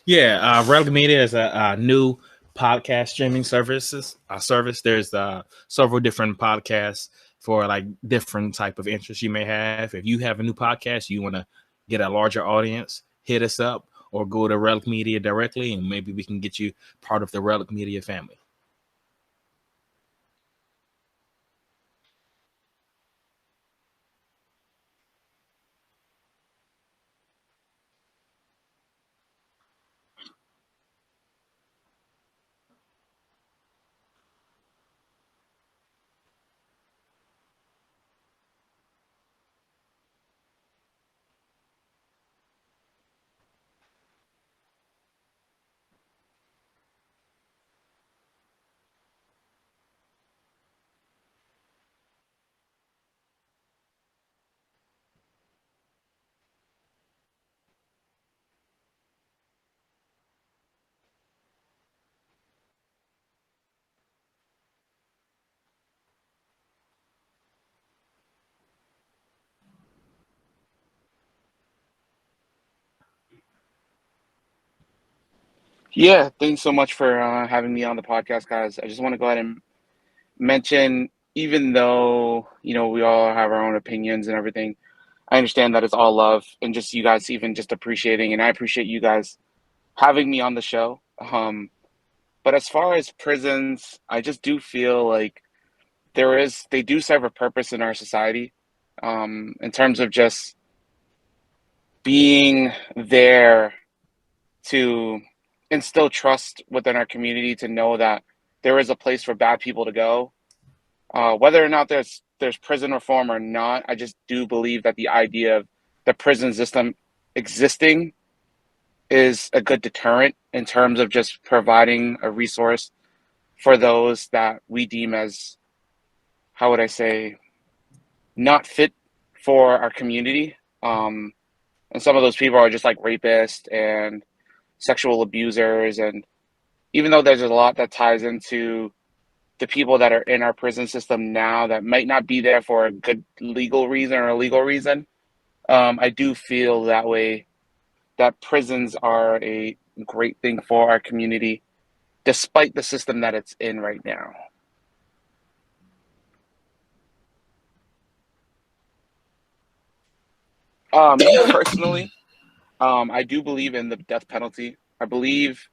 Yeah, Relic Media is a new podcast streaming service. There's several different podcasts for like different type of interests you may have. If you have a new podcast, you want to get a larger audience, hit us up or go to Relic Media directly, and maybe we can get you part of the Relic Media family. Yeah, thanks so much for having me on the podcast, guys. I just want to go ahead and mention, even though, we all have our own opinions and everything, I understand that it's all love and just you guys even just appreciating, and I appreciate you guys having me on the show. But as far as prisons, I just do feel like they do serve a purpose in our society, in terms of just being there to instill trust within our community to know that there is a place for bad people to go. Whether or not there's prison reform or not, I just do believe that the idea of the prison system existing is a good deterrent in terms of just providing a resource for those that we deem as, how would I say, not fit for our community. And some of those people are just like rapists and sexual abusers. And even though there's a lot that ties into the people that are in our prison system now that might not be there for a good legal reason or a legal reason, I do feel that way, that prisons are a great thing for our community, despite the system that it's in right now. Me personally, I do believe in the death penalty. I believe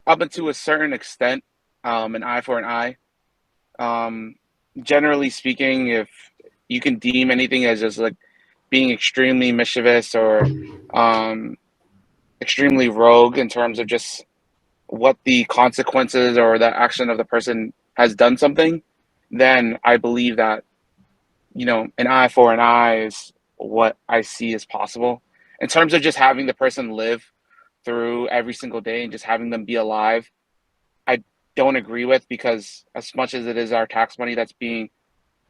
up until a certain extent, an eye for an eye. Um, Generally speaking, if you can deem anything as just like being extremely mischievous or um, extremely rogue in terms of just what the consequences or the action of the person has done something, then I believe that, an eye for an eye is what I see as possible. In terms of just having the person live through every single day and just having them be alive, I don't agree with, because as much as it is our tax money that's being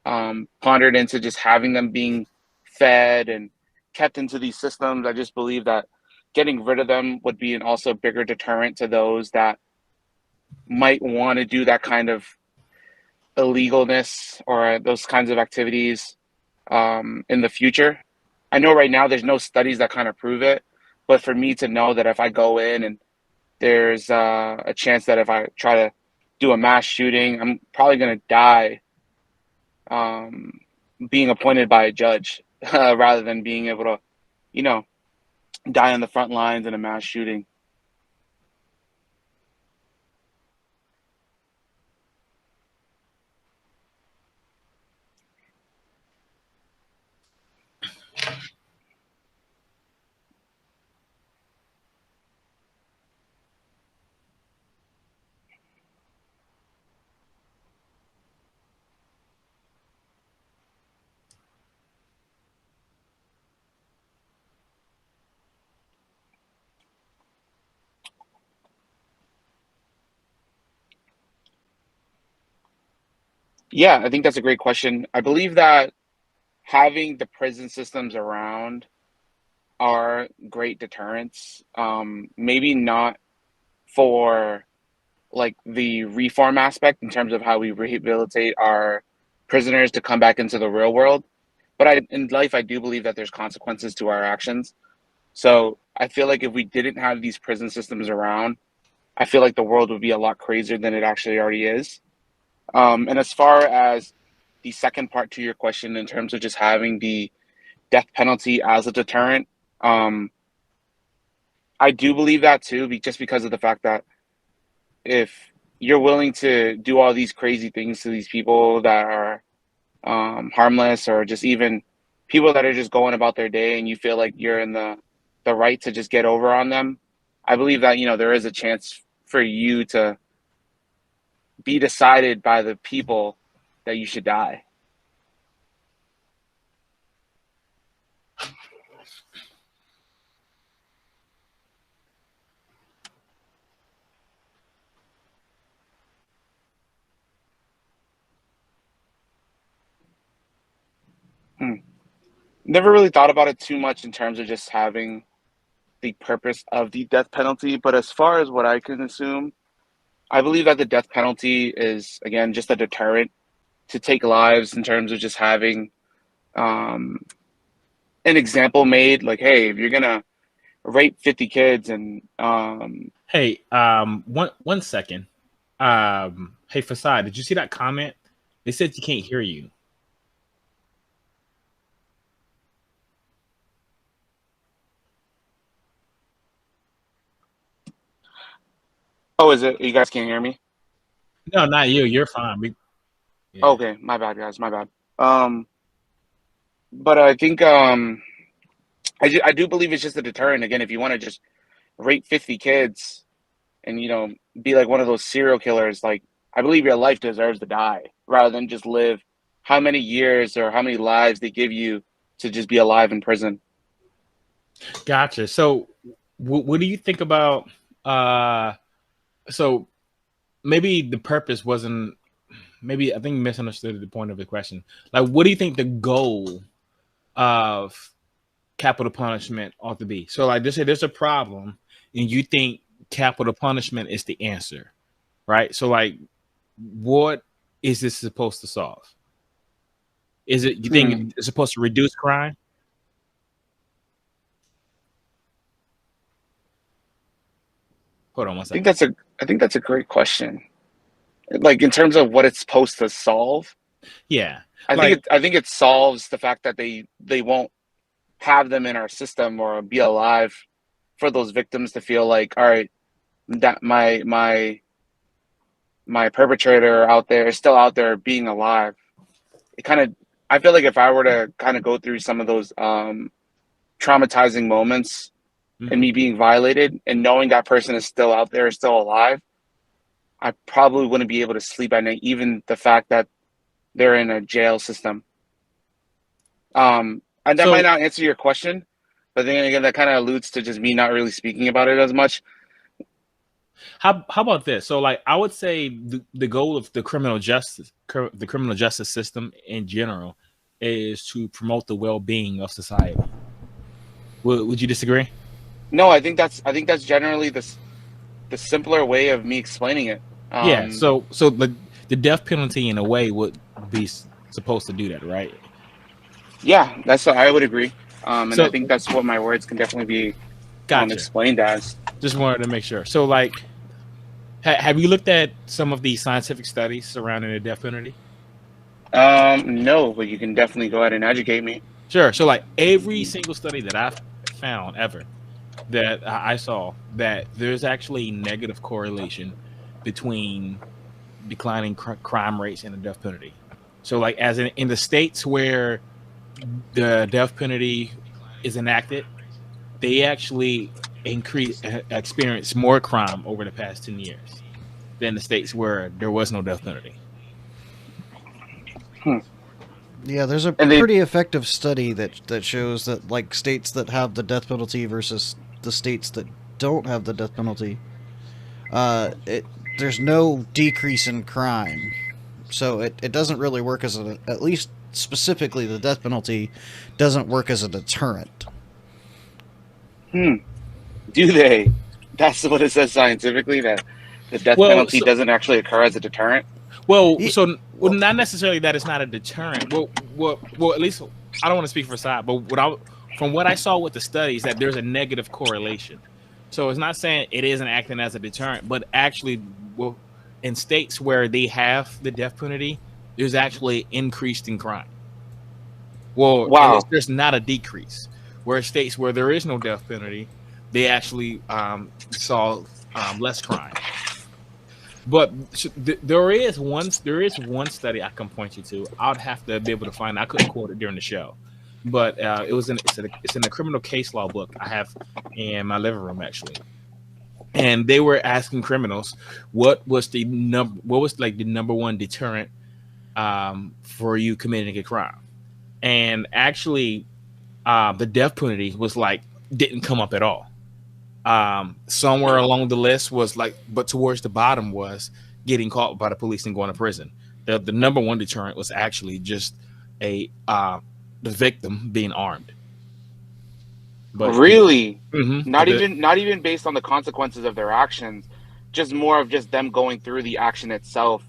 pondered into just having them being fed and kept into these systems, I just believe that getting rid of them would be an also bigger deterrent to those that might want to do that kind of illegalness or those kinds of activities in the future. I know right now there's no studies that kind of prove it, but for me to know that if I go in and there's a chance that if I try to do a mass shooting, I'm probably going to die um, being appointed by a judge rather than being able to, you know, die on the front lines in a mass shooting. Yeah, I think that's a great question. I believe that having the prison systems around are great deterrents. Maybe not for like the reform aspect in terms of how we rehabilitate our prisoners to come back into the real world, But in life, I do believe that there's consequences to our actions. So I feel like if we didn't have these prison systems around, I feel like the world would be a lot crazier than it actually already is. And as far as the second part to your question, in terms of just having the death penalty as a deterrent, I do believe that too, just because of the fact that if you're willing to do all these crazy things to these people that are harmless, or just even people that are just going about their day, and you feel like you're in the right to just get over on them, I believe that, there is a chance for you to be decided by the people that you should die. Never really thought about it too much in terms of just having the purpose of the death penalty, but as far as what I can assume, I believe that the death penalty is, again, just a deterrent to take lives, in terms of just having an example made, like, hey, if you're gonna rape 50 kids and Hey, one second. Hey, Facade, did you see that comment? They said you can't hear you. oh, is it, you guys can't hear me? No, not you. You're fine. Yeah. Okay, my bad, guys, my bad. But I think I do believe it's just a deterrent. Again, if you want to just rape 50 kids and be like one of those serial killers, like, I believe your life deserves to die rather than just live how many years or how many lives they give you to just be alive in prison. Gotcha. So, what do you think about? So maybe the purpose wasn't. Maybe I think you misunderstood the point of the question. Like, what do you think the goal of capital punishment ought to be? So, like, there's a problem, and you think capital punishment is the answer, right? So, like, what is this supposed to solve? Is it, you think it's supposed to reduce crime? Hold on one second. I think that's a great question. Like, in terms of what it's supposed to solve, Yeah, I think it solves the fact that they won't have them in our system or be alive for those victims to feel like, all right, that my perpetrator out there is still out there being alive. I feel like if I were to kind of go through some of those traumatizing moments and me being violated and knowing that person is still out there, is still alive, I probably wouldn't be able to sleep at night, even the fact that they're in a jail system. And that might not answer your question, but then again, that kind of alludes to just me not really speaking about it as much. How about this? So, like, I would say the goal of the criminal justice system in general is to promote the well-being of society. Would you disagree? No, I think that's generally the simpler way of me explaining it. Yeah. So the death penalty in a way would be supposed to do that, right? Yeah, I would agree. And I think that's what my words can definitely be explained as. Just wanted to make sure. So, like, have you looked at some of the scientific studies surrounding the death penalty? No, but you can definitely go ahead and educate me. Sure. So, like, every single study that I've found ever that I saw, that there's actually negative correlation between declining crime rates and the death penalty. So, like, as in the states where the death penalty is enacted, they actually experience more crime over the past 10 years than the states where there was no death penalty. Yeah, there's a pretty effective study that shows that, like, states that have the death penalty versus the states that don't have the death penalty, there's no decrease in crime. So it doesn't really work as at least specifically the death penalty doesn't work as a deterrent. Do they? That's what it says scientifically, that the death penalty doesn't actually occur as a deterrent? Well, not necessarily that it's not a deterrent. Well, at least I don't want to speak for Facade, but from what I saw with the studies, that there's a negative correlation. So it's not saying it isn't acting as a deterrent, but actually, well, in states where they have the death penalty, there's actually increased in crime. Well, Wow. there's not a decrease. Where states where there is no death penalty, they actually saw less crime. But there is one study I can point you to. I'd have to be able to find. I couldn't quote it during the show, but it's in a criminal case law book I have in my living room actually. And they were asking criminals what was the number one deterrent for you committing a crime, and actually the death penalty was didn't come up at all. Somewhere along the list was but towards the bottom was getting caught by the police and going to prison. The number one deterrent was actually just the victim being armed. But really, not even based on the consequences of their actions, just more of just them going through the action itself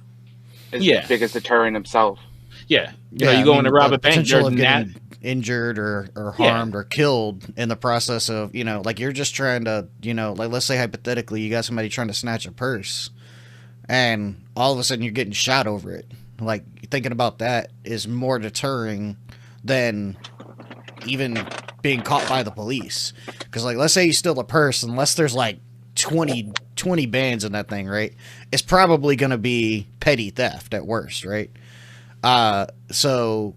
is the biggest deterrent himself. Yeah, you go in to rob a bank, you're getting injured or harmed or killed in the process of, you're just trying to, let's say hypothetically you got somebody trying to snatch a purse and all of a sudden you're getting shot over it. Thinking about that is more deterring than even being caught by the police. Because let's say you steal a purse, unless there's 20 bands in that thing, right? It's probably going to be petty theft at worst, right? So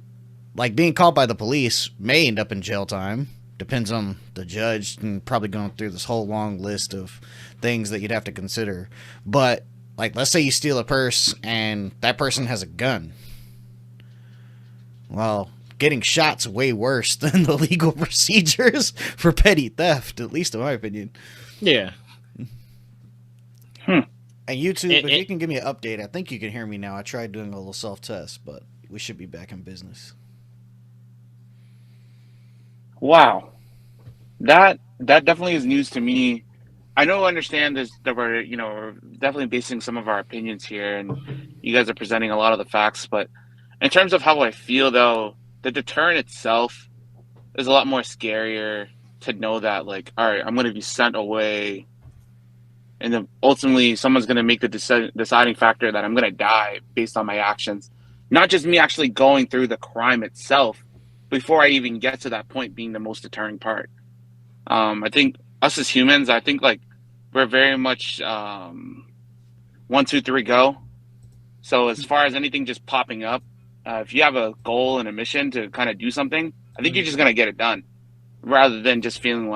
being caught by the police may end up in jail time. Depends on the judge, and probably going through this whole long list of things that you'd have to consider. But let's say you steal a purse and that person has a gun. Well, getting shot's way worse than the legal procedures for petty theft, at least in my opinion. Yeah. And YouTube, if you can give me an update, I think you can hear me now. I tried doing a little self-test, but we should be back in business. Wow. That definitely is news to me. I understand this, that we're definitely basing some of our opinions here, and you guys are presenting a lot of the facts. But in terms of how I feel, though, the deterrent itself is a lot more scarier to know that, all right, I'm going to be sent away, and then ultimately someone's going to make the deciding factor that I'm going to die based on my actions. Not just me actually going through the crime itself before I even get to that point being the most deterring part. I think us as humans, we're very much 1, 2, 3, go. So as far as anything just popping up, if you have a goal and a mission to kind of do something, I think you're just going to get it done rather than just feeling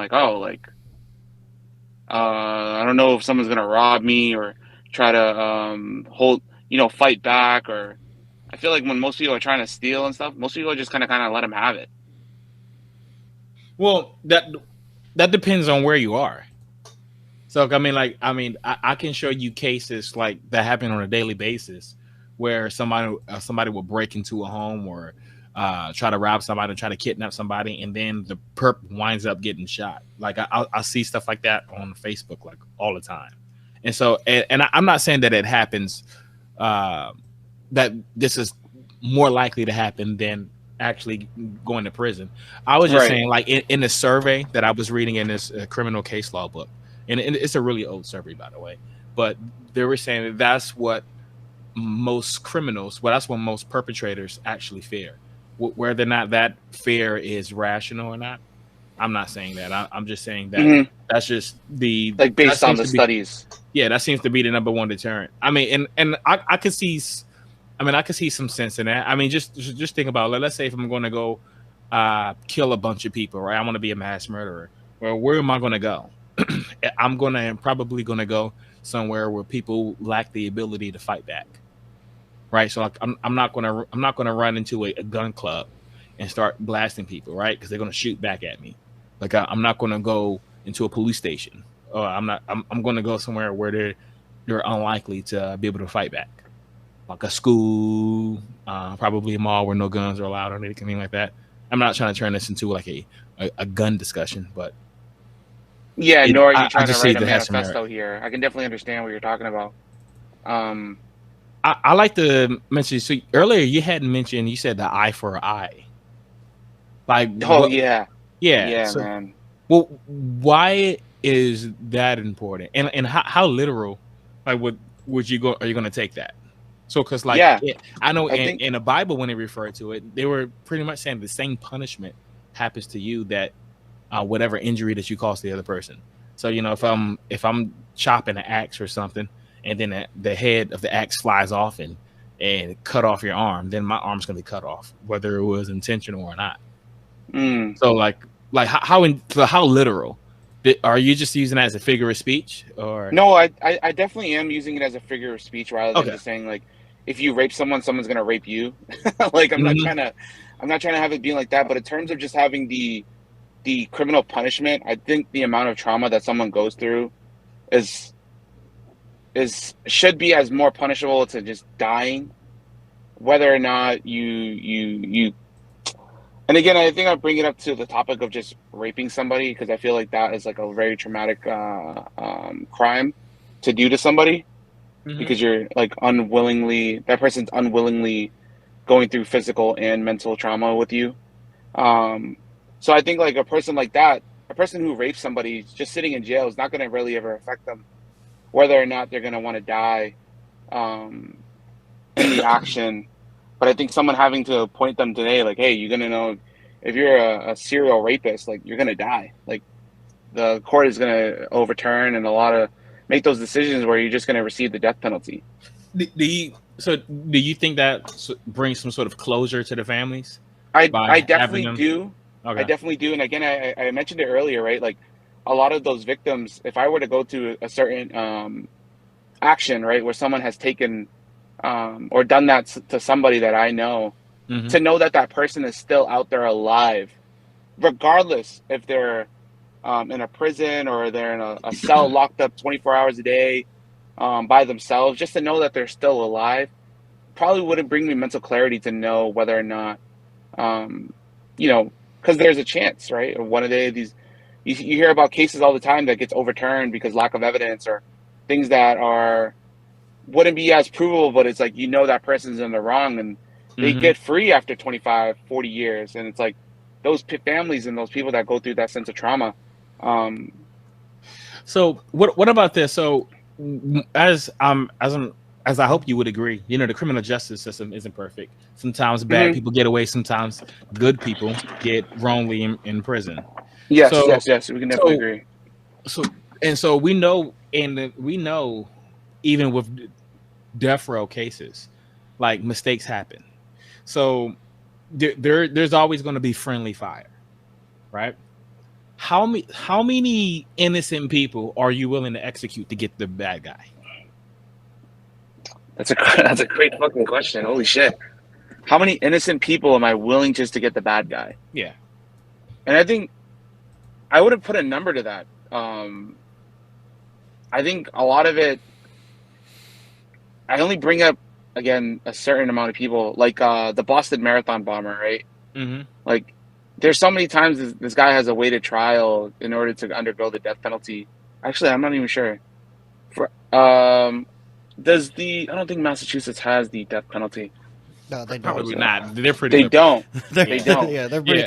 I don't know if someone's going to rob me or try to fight back. Or I feel like when most people are trying to steal and stuff, most people are just kind of let them have it. Well, that depends on where you are. So I can show you cases that happen on a daily basis where somebody will break into a home or try to rob somebody, try to kidnap somebody, and then the perp winds up getting shot. I see stuff like that on Facebook all the time. And so, and I'm not saying that it happens, that this is more likely to happen than actually going to prison. I was just saying, in the survey that I was reading in this criminal case law book, and it's a really old survey, by the way, but they were saying that that's what most criminals, that's what most perpetrators actually fear. Whether or not that fear is rational or not, I'm not saying that. I'm just saying that that's just the based on the studies. Yeah, that seems to be the number one deterrent. And I could see. I could see some sense in that. Just think about it. Let's say if I'm going to go kill a bunch of people, right? I'm going to be a mass murderer. Well, where am I going to go? I'm probably going to go somewhere where people lack the ability to fight back, right? So I'm not going to run into a gun club and start blasting people, right? Because they're going to shoot back at me. I'm not going to go into a police station. I'm going to go somewhere where they're unlikely to be able to fight back. Like a school, probably a mall where no guns are allowed or anything like that. I'm not trying to turn this into a gun discussion, but nor are you trying to write a manifesto here. I can definitely understand what you're talking about. I like to mention. So earlier you hadn't mentioned. You said the eye for an eye. Like, Oh what, yeah, yeah. yeah, So, man. well, why is that important? And how literal, like, would you go? Are you going to take that? So, because like Yeah, I know I think in the Bible when they refer to it, they were pretty much saying the same punishment happens to you that whatever injury that you cause the other person. So if I'm chopping an axe or something, and then the head of the axe flies off and cut off your arm, then my arm's gonna be cut off, whether it was intentional or not. So how literal? Are you just using that as a figure of speech, or no, I definitely am using it as a figure of speech rather than okay? just saying like, if you rape someone, someone's gonna rape you. Like Mm-hmm. I'm not trying to have it being like that. But in terms of just having the criminal punishment, I think the amount of trauma that someone goes through is should be as more punishable to just dying, whether or not you. And again, I think I bring it up to the topic of just raping somebody because I feel like that is like a very traumatic crime to do to somebody Mm-hmm. because you're like that person's unwillingly going through physical and mental trauma with you. Um, so I think like a person like that, a person who rapes somebody just sitting in jail is not going to really ever affect them, whether or not they're going to want to die um, in the action. But I think someone having to point them today, like, hey, you're going to know if you're a serial rapist, like you're going to die. Like the court is going to overturn and make those decisions where you're just going to receive the death penalty. Do you think that brings some sort of closure to the families I by having definitely them? do. I Okay. definitely do. And again, I mentioned it earlier, right? Like a lot of those victims, if I were to go to a certain action, right, where someone has taken or done that to somebody that I know, Mm-hmm. to know that that person is still out there alive, regardless if they're in a prison or they're in a cell locked up 24 hours a day by themselves, just to know that they're still alive, probably wouldn't bring me mental clarity to know whether or not, um, because there's a chance, right? Or one of these, you hear about cases all the time that gets overturned because lack of evidence or things that wouldn't be as provable, but it's like, that person's in the wrong and they Mm-hmm. get free after 25, 40 years. And it's like those families and those people that go through that sense of trauma. Um, So what about this? So as I hope you would agree, the criminal justice system isn't perfect. Sometimes bad mhm. people get away. Sometimes good people get wrongly in prison. Yes, So yes, yes. We can definitely so agree. so we know, and we know even with death row cases, like mistakes happen. So there's always going to be friendly fire, right? How many innocent people are you willing to execute to get the bad guy? That's a great fucking question. Holy shit. How many innocent people am I willing just to get the bad guy? Yeah. And I think I wouldn't put a number to that. I think a lot of it, I only bring up again a certain amount of people, like the Boston Marathon bomber, right? Mm-hmm. Like, there's so many times this guy has awaited trial in order to undergo the death penalty. Actually, I'm not even sure. For I don't think Massachusetts has the death penalty. No, they don't. Probably not. They're pretty They don't. They're, They don't. yeah, they're pretty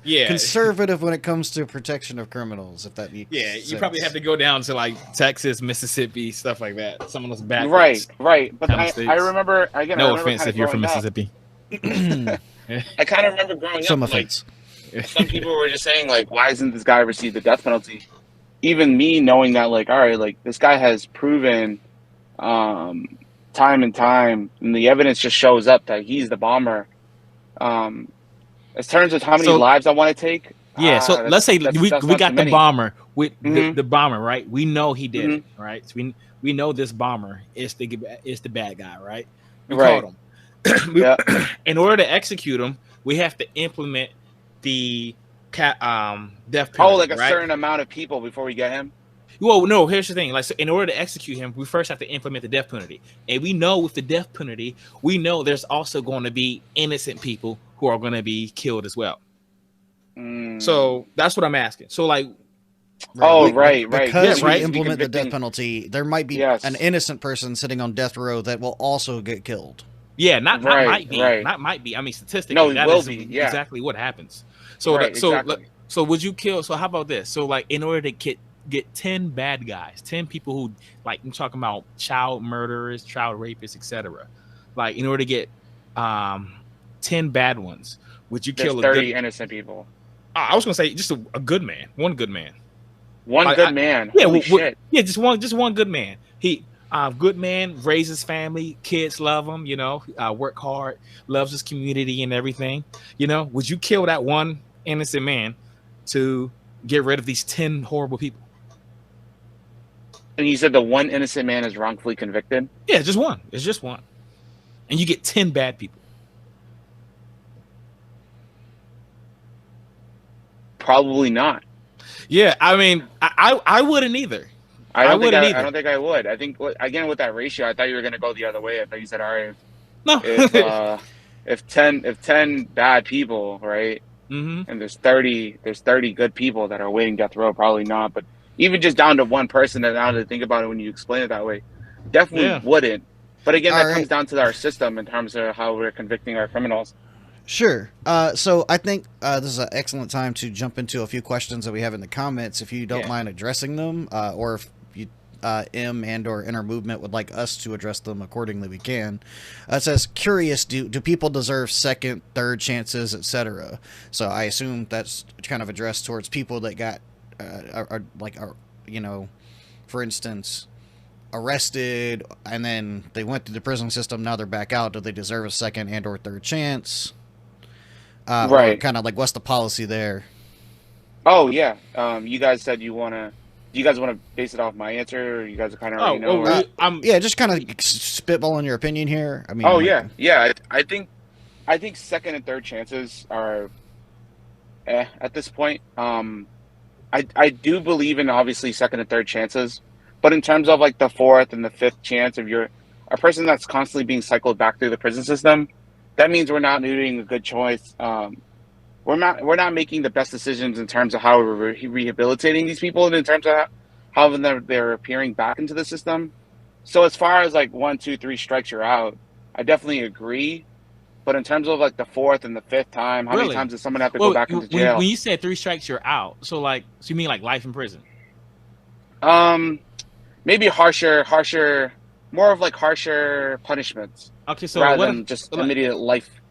yeah. conservative when it comes to protection of criminals. If that makes You probably have to go down to like Texas, Mississippi, stuff like that. Some of those Right, backwards right. But kind of I states. remember again. I No remember offense kind if of you're from growing up. Mississippi. I kind of remember growing some up. offense. Like, some people were just saying like, "Why isn't this guy receive the death penalty?" Even me knowing that, like, all right, like this guy has proven, time and time, and the evidence just shows up that he's the bomber. In terms of how many So lives I want to take, yeah, so let's say that's we not too got the many. bomber with Mm-hmm. the bomber, right? We know he did Mm-hmm. it, right? So we know this bomber is the bad guy, right? We caught Right. him. Yeah. In order to execute him, we have to implement the death penalty, Oh, like a right? certain amount of people before we get him. Well, no. Here's the thing: like, so in order to execute him, we first have to implement the death penalty, and we know with the death penalty, we know there's also going to be innocent people who are going to be killed as well. So that's what I'm asking. So, like, right. Because yeah, we right? implement the death penalty, there might be an innocent person sitting on death row that will also get killed. Yeah, not Right, might be, right. not might be. I mean, statistically, No, it that will is be. Yeah. exactly what happens. So Right, so exactly. so would you kill? So how about this? So like in order to get 10 bad guys, 10 people who like I'm talking about child murderers, child rapists, etc. Like in order to get um 10 bad ones, would you There's kill a good? 30 innocent people. I was gonna say just a good man, one good man. One Like good man. yeah, Holy shit. yeah, just one good man. He good man, raises family, kids love him, you know, work hard, loves his community and everything. You know, would you kill that one innocent man to get rid of these 10 horrible people? And you said the one innocent man is wrongfully convicted? Yeah, just one. It's just one. And you get 10 bad people. Probably not. Yeah, I mean, I wouldn't either. I don't wouldn't either. think I would. I think again with that ratio, I thought you were going to go the other way. I thought you said, all right, No. if 10 bad people, right? Mm-hmm. And there's 30 good people that are waiting death row, probably not, but even just down to one person, that now to think about it when you explain it that way, definitely wouldn't. But again, that comes down to our system in terms of how we're convicting our criminals. Sure. So I think this is an excellent time to jump into a few questions that we have in the comments. If you don't mind addressing them, or if you M and or Inner Movement would like us to address them accordingly, we can. It says, curious, do people deserve second, third chances, etc.? So I assume that's kind of addressed towards people that got, you know, for instance, arrested and then they went through the prison system. Now they're back out. Do they deserve a second and or third chance? Right. Kind of like, what's the policy there? Oh yeah. You guys said you want to. Do you guys want to base it off my answer, or you guys are kind of already know? Yeah, just kind of spitballing your opinion here. I mean, yeah. I think second and third chances are at this point. I do believe in obviously second and third chances, but in terms of like the fourth and the fifth chance, if you're a person that's constantly being cycled back through the prison system, that means we're not doing a good choice. We're not making the best decisions in terms of how we're rehabilitating these people and in terms of how they're appearing back into the system. So as far as like 1, 2, 3 strikes, you're out, I definitely agree. But in terms of like the fourth and the fifth time, how many times does someone have to go back into jail? When you said 3 strikes, you're out. So you mean like life in prison? Maybe harsher, more of like harsher punishments. Okay, so rather than just immediate life.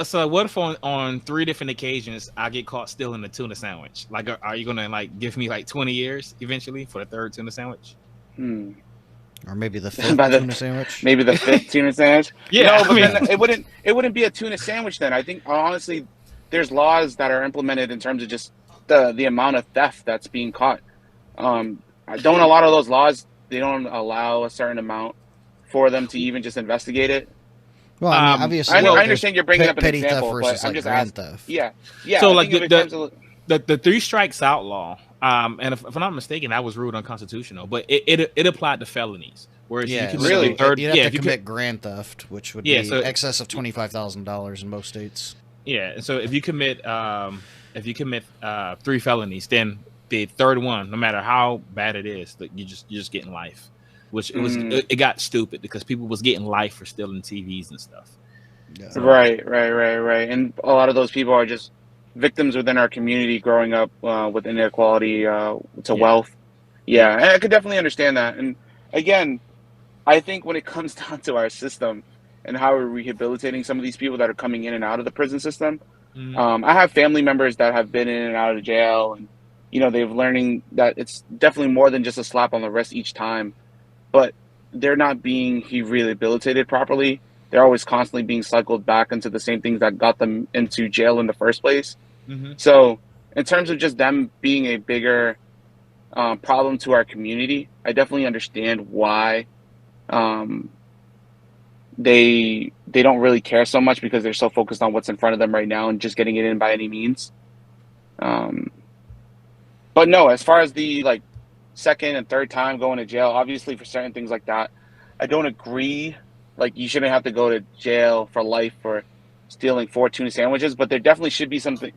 So what if on 3 different occasions I get caught stealing a tuna sandwich? Like, are you gonna like give me like 20 years eventually for the 3rd tuna sandwich? Or maybe the 5th tuna sandwich? Maybe the 5th tuna sandwich? Yeah, no, but then it wouldn't be a tuna sandwich then. I think honestly, there's laws that are implemented in terms of just the amount of theft that's being caught. A lot of those laws, they don't allow a certain amount for them to even just investigate it. Well, I mean, obviously, I understand you're bringing up an example, but I'm just asking. Theft. Yeah. So like the 3 strikes outlaw, and if I'm not mistaken, that was ruled unconstitutional, but it applied to felonies. Whereas you can really you'd have to commit grand theft, which would be excess of $25,000 in most states. Yeah, and so if you commit 3 felonies, then the 3rd one, no matter how bad it is, you're just getting life. Which it got stupid because people was getting life for stealing TVs and stuff. Yeah. So. Right. And a lot of those people are just victims within our community growing up with inequality to wealth. Yeah, and I could definitely understand that. And again, I think when it comes down to our system and how we're rehabilitating some of these people that are coming in and out of the prison system, I have family members that have been in and out of jail, and they've learning that it's definitely more than just a slap on the wrist each time. But they're not being rehabilitated properly. They're always constantly being cycled back into the same things that got them into jail in the first place. So in terms of just them being a bigger problem to our community, I definitely understand why they don't really care so much, because they're so focused on what's in front of them right now and just getting it in by any means. But no, as far as the second and third time going to jail, obviously for certain things like that, I don't agree. Like, you shouldn't have to go to jail for life for stealing 4 tuna sandwiches, but there definitely should be something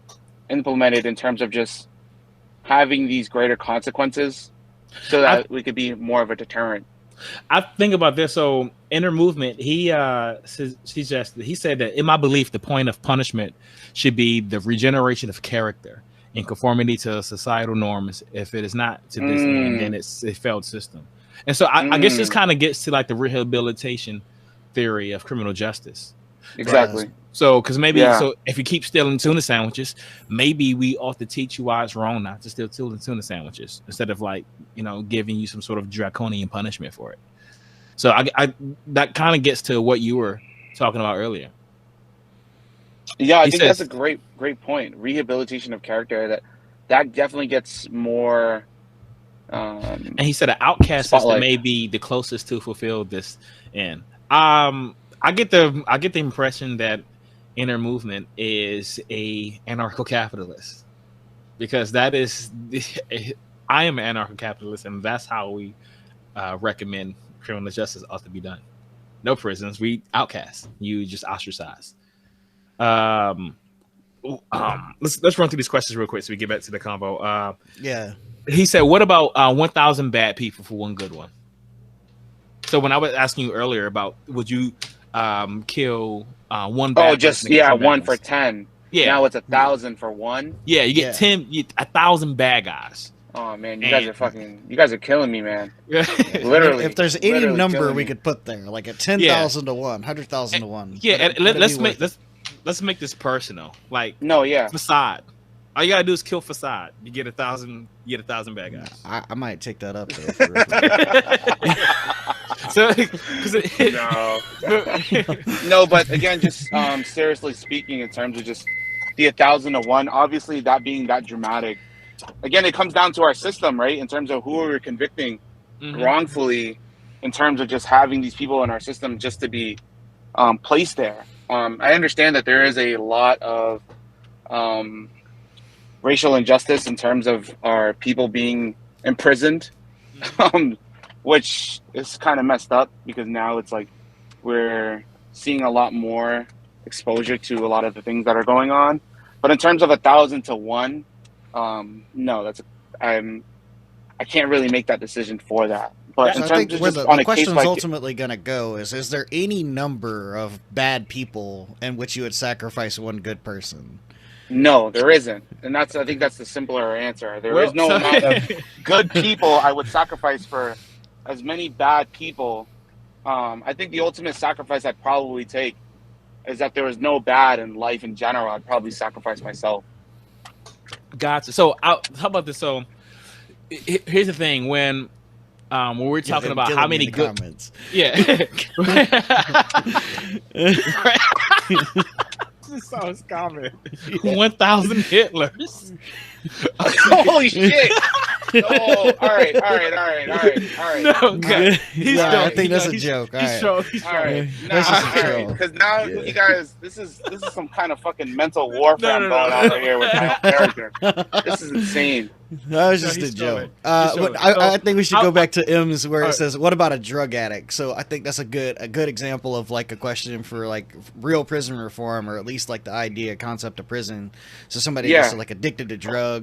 implemented in terms of just having these greater consequences so that we could be more of a deterrent. I think about this. So inner movement, he suggested, he said that in my belief, the point of punishment should be the regeneration of character in conformity to societal norms. If it is not to this end, then it's a failed system. And so I guess this kind of gets to like the rehabilitation theory of criminal justice. Exactly. So, because maybe so if you keep stealing tuna sandwiches, maybe we ought to teach you why it's wrong not to steal tuna sandwiches instead of like, you know, giving you some sort of draconian punishment for it. So I that kind of gets to what you were talking about earlier. Yeah, I think that's a great point. Rehabilitation of character, that definitely gets more. And he said an outcast system may be the closest to fulfill this end. I get the impression that inner movement is a anarcho-capitalist, because that is I am an anarcho-capitalist, and that's how we recommend criminal justice ought to be done. No prisons, we outcast. You just ostracize. Let's run through these questions real quick so we get back to the combo. He said, "What about 1,000 bad people for one good one?" So when I was asking you earlier about would you kill one bad person, one for 10. Yeah, now it's 1,000 for one. Yeah, you get 1,000 bad guys. Oh man, you guys are killing me, man. Literally. If there's any number we could put there, like a 10,000 to 1, 100,000 to 1. Yeah, let's make this personal. Like Facade. All you gotta do is kill Facade. You get 1,000. You get 1,000 bad guys. I might take that up though. No, but again, just seriously speaking, in terms of just the 1,000 to 1, obviously that being that dramatic. Again, it comes down to our system, right? In terms of who we're convicting wrongfully, in terms of just having these people in our system just to be placed there. I understand that there is a lot of racial injustice in terms of our people being imprisoned, which is kind of messed up, because now it's like we're seeing a lot more exposure to a lot of the things that are going on. But in terms of 1,000 to 1, no, I can't really make that decision for that. But in I terms think of where just the question's ultimately going to go is there any number of bad people in which you would sacrifice one good person? No, there isn't. And I think that's the simpler answer. There is no amount of good people I would sacrifice for as many bad people. I think the ultimate sacrifice I'd probably take is that there was no bad in life in general. I'd probably sacrifice myself. Gotcha. So how about this? So here's the thing. When we're talking about how many good comments. This song's comment. 1,000 Hitlers. Holy shit! Oh, all right. No, okay. I think that's a joke. He's trolling. Because now you guys, this is some kind of fucking mental warfare going on right here with my character. This is insane. That was just a joke. I think we should go back to M's where it says, "What about a drug addict?" So I think that's a good example of like a question for like real prison reform, or at least like the concept of prison. So somebody that's like addicted to drugs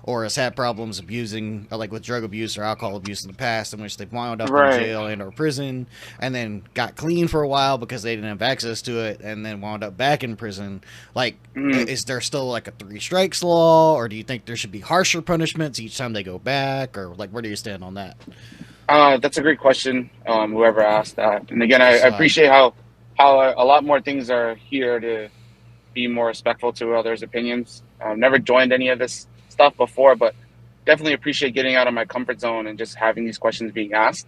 or has had problems abusing, like with drug abuse or alcohol abuse in the past, in which they wound up in jail and or prison, and then got clean for a while because they didn't have access to it, and then wound up back in prison. Like, is there still like a 3 strikes law, or do you think there should be harsher punishments each time they go back, or like where do you stand on that? That's a great question. Whoever asked that, and again, I appreciate how a lot more things are here to be more respectful to others' opinions. I've never joined any of this stuff before, but definitely appreciate getting out of my comfort zone and just having these questions being asked.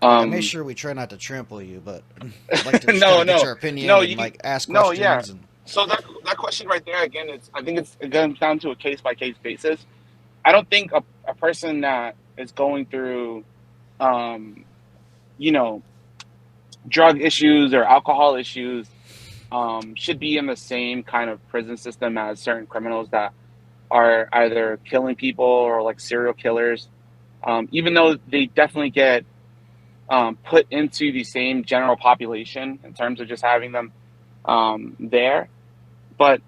I make sure we try not to trample you, but I'd like to get your opinion and ask questions. So that question right there, again, I think it comes down to a case-by-case basis. I don't think a person that is going through, drug issues or alcohol issues should be in the same kind of prison system as certain criminals that are either killing people or like serial killers, even though they definitely get put into the same general population in terms of just having them there. But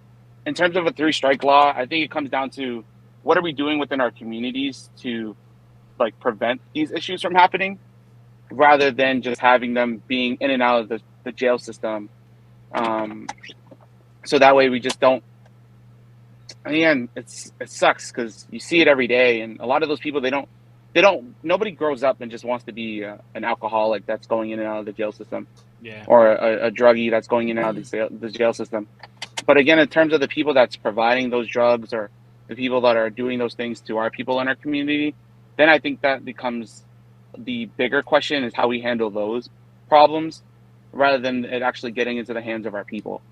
in terms of a 3-strike law, I think it comes down to what are we doing within our communities to like prevent these issues from happening. rather than just having them being in and out of the jail system. So that way we just don't. Again, it sucks because you see it every day, and a lot of those people nobody grows up and just wants to be an alcoholic that's going in and out of the jail system, Yeah. or a druggie that's going in and out of the jail system. But again, in terms of the people that's providing those drugs or the people that are doing those things to our people in our community, then I think that becomes the bigger question is how we handle those problems rather than it actually getting into the hands of our people.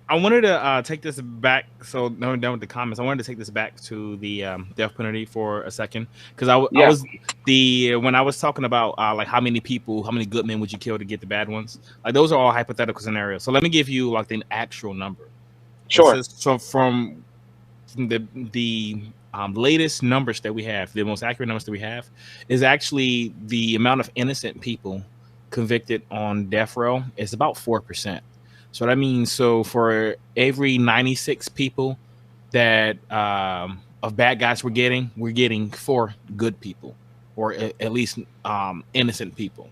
I wanted to take this back. So no, done with the comments. I wanted to take this back to the death penalty for a second because I was when I was talking about like how many good men would you kill to get the bad ones? Like those are all hypothetical scenarios. So let me give you like the actual number. Sure. So from the latest numbers that we have, the most accurate numbers that we have, is actually the amount of innocent people convicted on death row is about 4%. So that means for every 96 people that of bad guys we're getting 4 good people, or at least innocent people.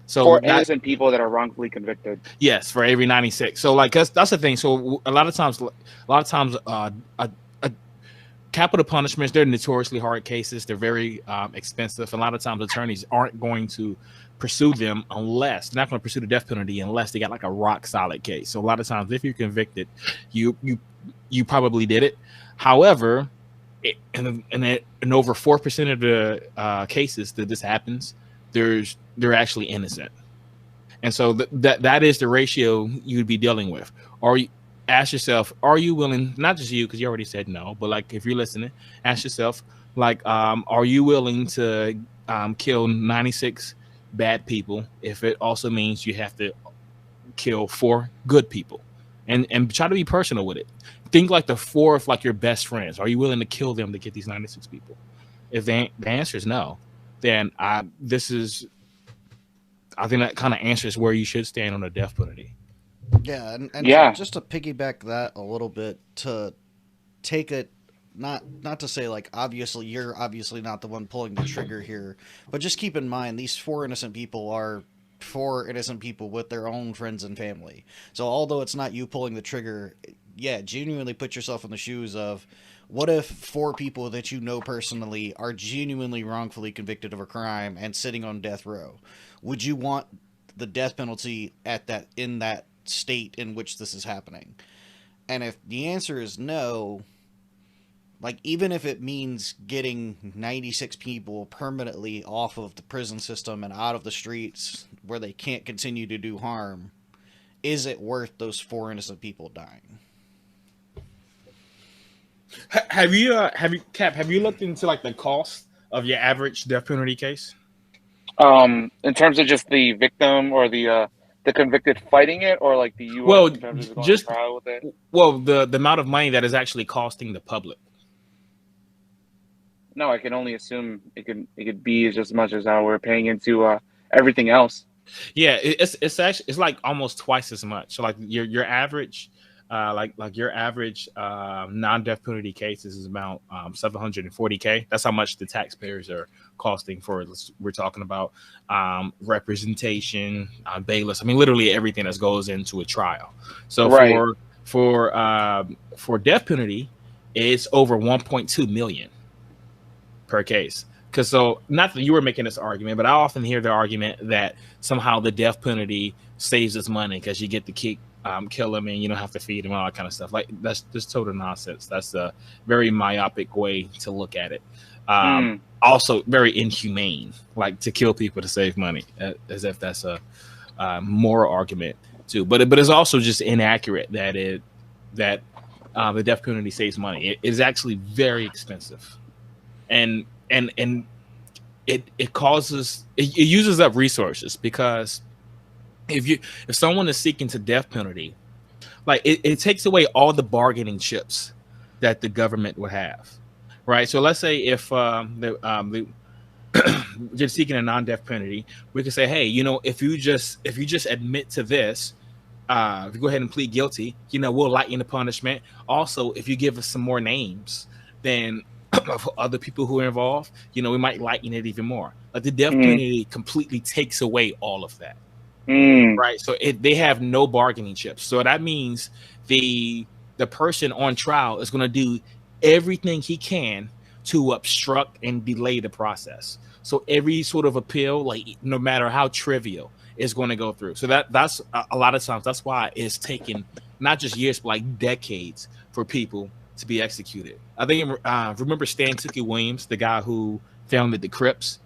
So 4 innocent people that are wrongfully convicted. Yes, for every 96. So like that's the thing. So a lot of times capital punishments, they're notoriously hard cases. They're very expensive. A lot of times attorneys aren't going to pursue them unless they're not going to pursue the death penalty unless they got like a rock solid case. So a lot of times if you're convicted, you probably did it. However, in over 4% of the cases that this happens, they're actually innocent. And so that is the ratio you'd be dealing with. Or ask yourself, are you willing, not just you, because you already said no, but like if you're listening, ask yourself, like, are you willing to kill 96 bad people if it also means you have to kill 4 good people? And try to be personal with it. Think like the 4 of like your best friends. Are you willing to kill them to get these 96 people? If the answer is no, then I think that kind of answers where you should stand on the death penalty. Yeah, and Yeah. just to piggyback that a little bit, to take it, not to say like you're obviously not the one pulling the trigger here, but just keep in mind these 4 innocent people are 4 innocent people with their own friends and family. So although it's not you pulling the trigger, yeah, genuinely put yourself in the shoes of what if 4 people that you know personally are genuinely wrongfully convicted of a crime and sitting on death row? Would you want the death penalty in that state in which this is happening? And if the answer is no, like even if it means getting 96 people permanently off of the prison system and out of the streets where they can't continue to do harm, is it worth those 4 innocent people dying? Have you looked into like the cost of your average death penalty case? In terms of just the victim or the convicted fighting it, or like the U.S. in terms of going to trial with it? Well, the amount of money that is actually costing the public. No, I can only assume it could be just as much as how we're paying into everything else. Yeah, it's actually it's like almost twice as much. So like your average your average non-death penalty cases is about $740K. That's how much the taxpayers are costing for. We're talking about representation, bailiffs. I mean, literally everything that goes into a trial. So right. for death penalty, it's over 1.2 million per case. Because so not that you were making this argument, but I often hear the argument that somehow the death penalty saves us money because you get to keep kill them and you don't have to feed them, all that kind of stuff. Like that's just total nonsense. That's a very myopic way to look at it. Also very inhumane, like to kill people to save money, as if that's a moral argument too. But it's also just inaccurate that the death penalty saves money. It is actually very expensive, and it uses up resources, because if someone is seeking to death penalty, like it takes away all the bargaining chips that the government would have, right? So let's say if you're seeking a non-death penalty, we could say, hey, if you just admit to this, if you go ahead and plead guilty, we'll lighten the punishment. Also, if you give us some more names, then of other people who are involved, we might lighten it even more. Like the death Mm. penalty completely takes away all of that. Mm. Right. So they have no bargaining chips. So that means the person on trial is going to do everything he can to obstruct and delay the process. So every sort of appeal, like no matter how trivial, is going to go through. So that's a lot of times that's why it's taken not just years, but like decades for people to be executed. I think remember Stan Tookie Williams, the guy who founded the Crips.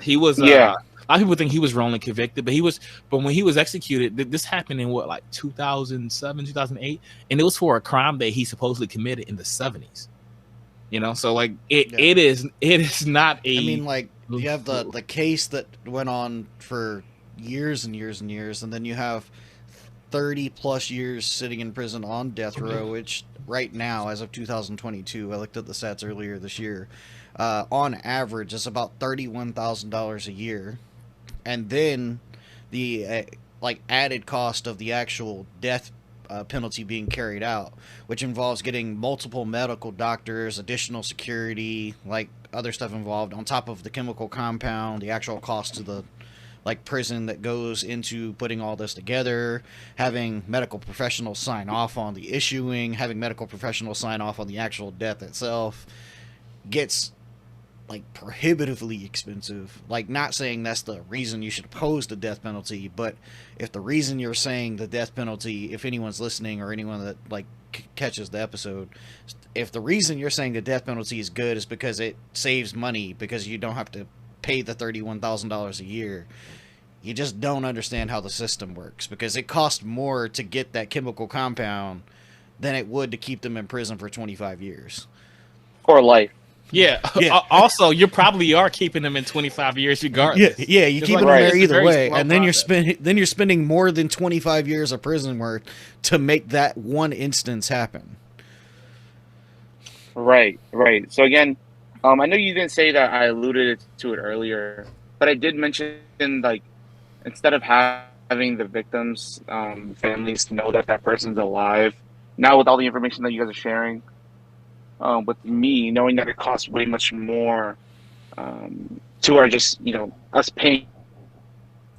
He was Yeah. a lot of people think he was wrongly convicted, but when he was executed, this happened in what, like 2007, 2008, and it was for a crime that he supposedly committed in the 70s. So like it is not a. I mean, like you have the case that went on for years and years and years, and then you have 30 plus years sitting in prison on death row, which right now, as of 2022, I looked at the stats earlier this year, on average, it's about $31,000 a year. And then the added cost of the actual death penalty being carried out, which involves getting multiple medical doctors, additional security, like other stuff involved, on top of the chemical compound, the actual cost to the prison that goes into putting all this together, having medical professionals sign off on the issuing, having medical professionals sign off on the actual death itself, gets prohibitively expensive. Not saying that's the reason you should oppose the death penalty, but if the reason you're saying the death penalty, if anyone's listening or anyone that catches the episode, if the reason you're saying the death penalty is good is because it saves money because you don't have to pay the $31,000 a year, you just don't understand how the system works, because it costs more to get that chemical compound than it would to keep them in prison for 25 years. Or life. Yeah. Also, you probably are keeping them in 25 years regardless. Yeah, you're keeping them there either way, and then you're spending more than 25 years of prison worth to make that one instance happen. Right. So again, I know you didn't say that. I alluded to it earlier, but I did mention instead of having the victims' families know that person's alive, now with all the information that you guys are sharing. With me knowing that it costs way much more to our just us paying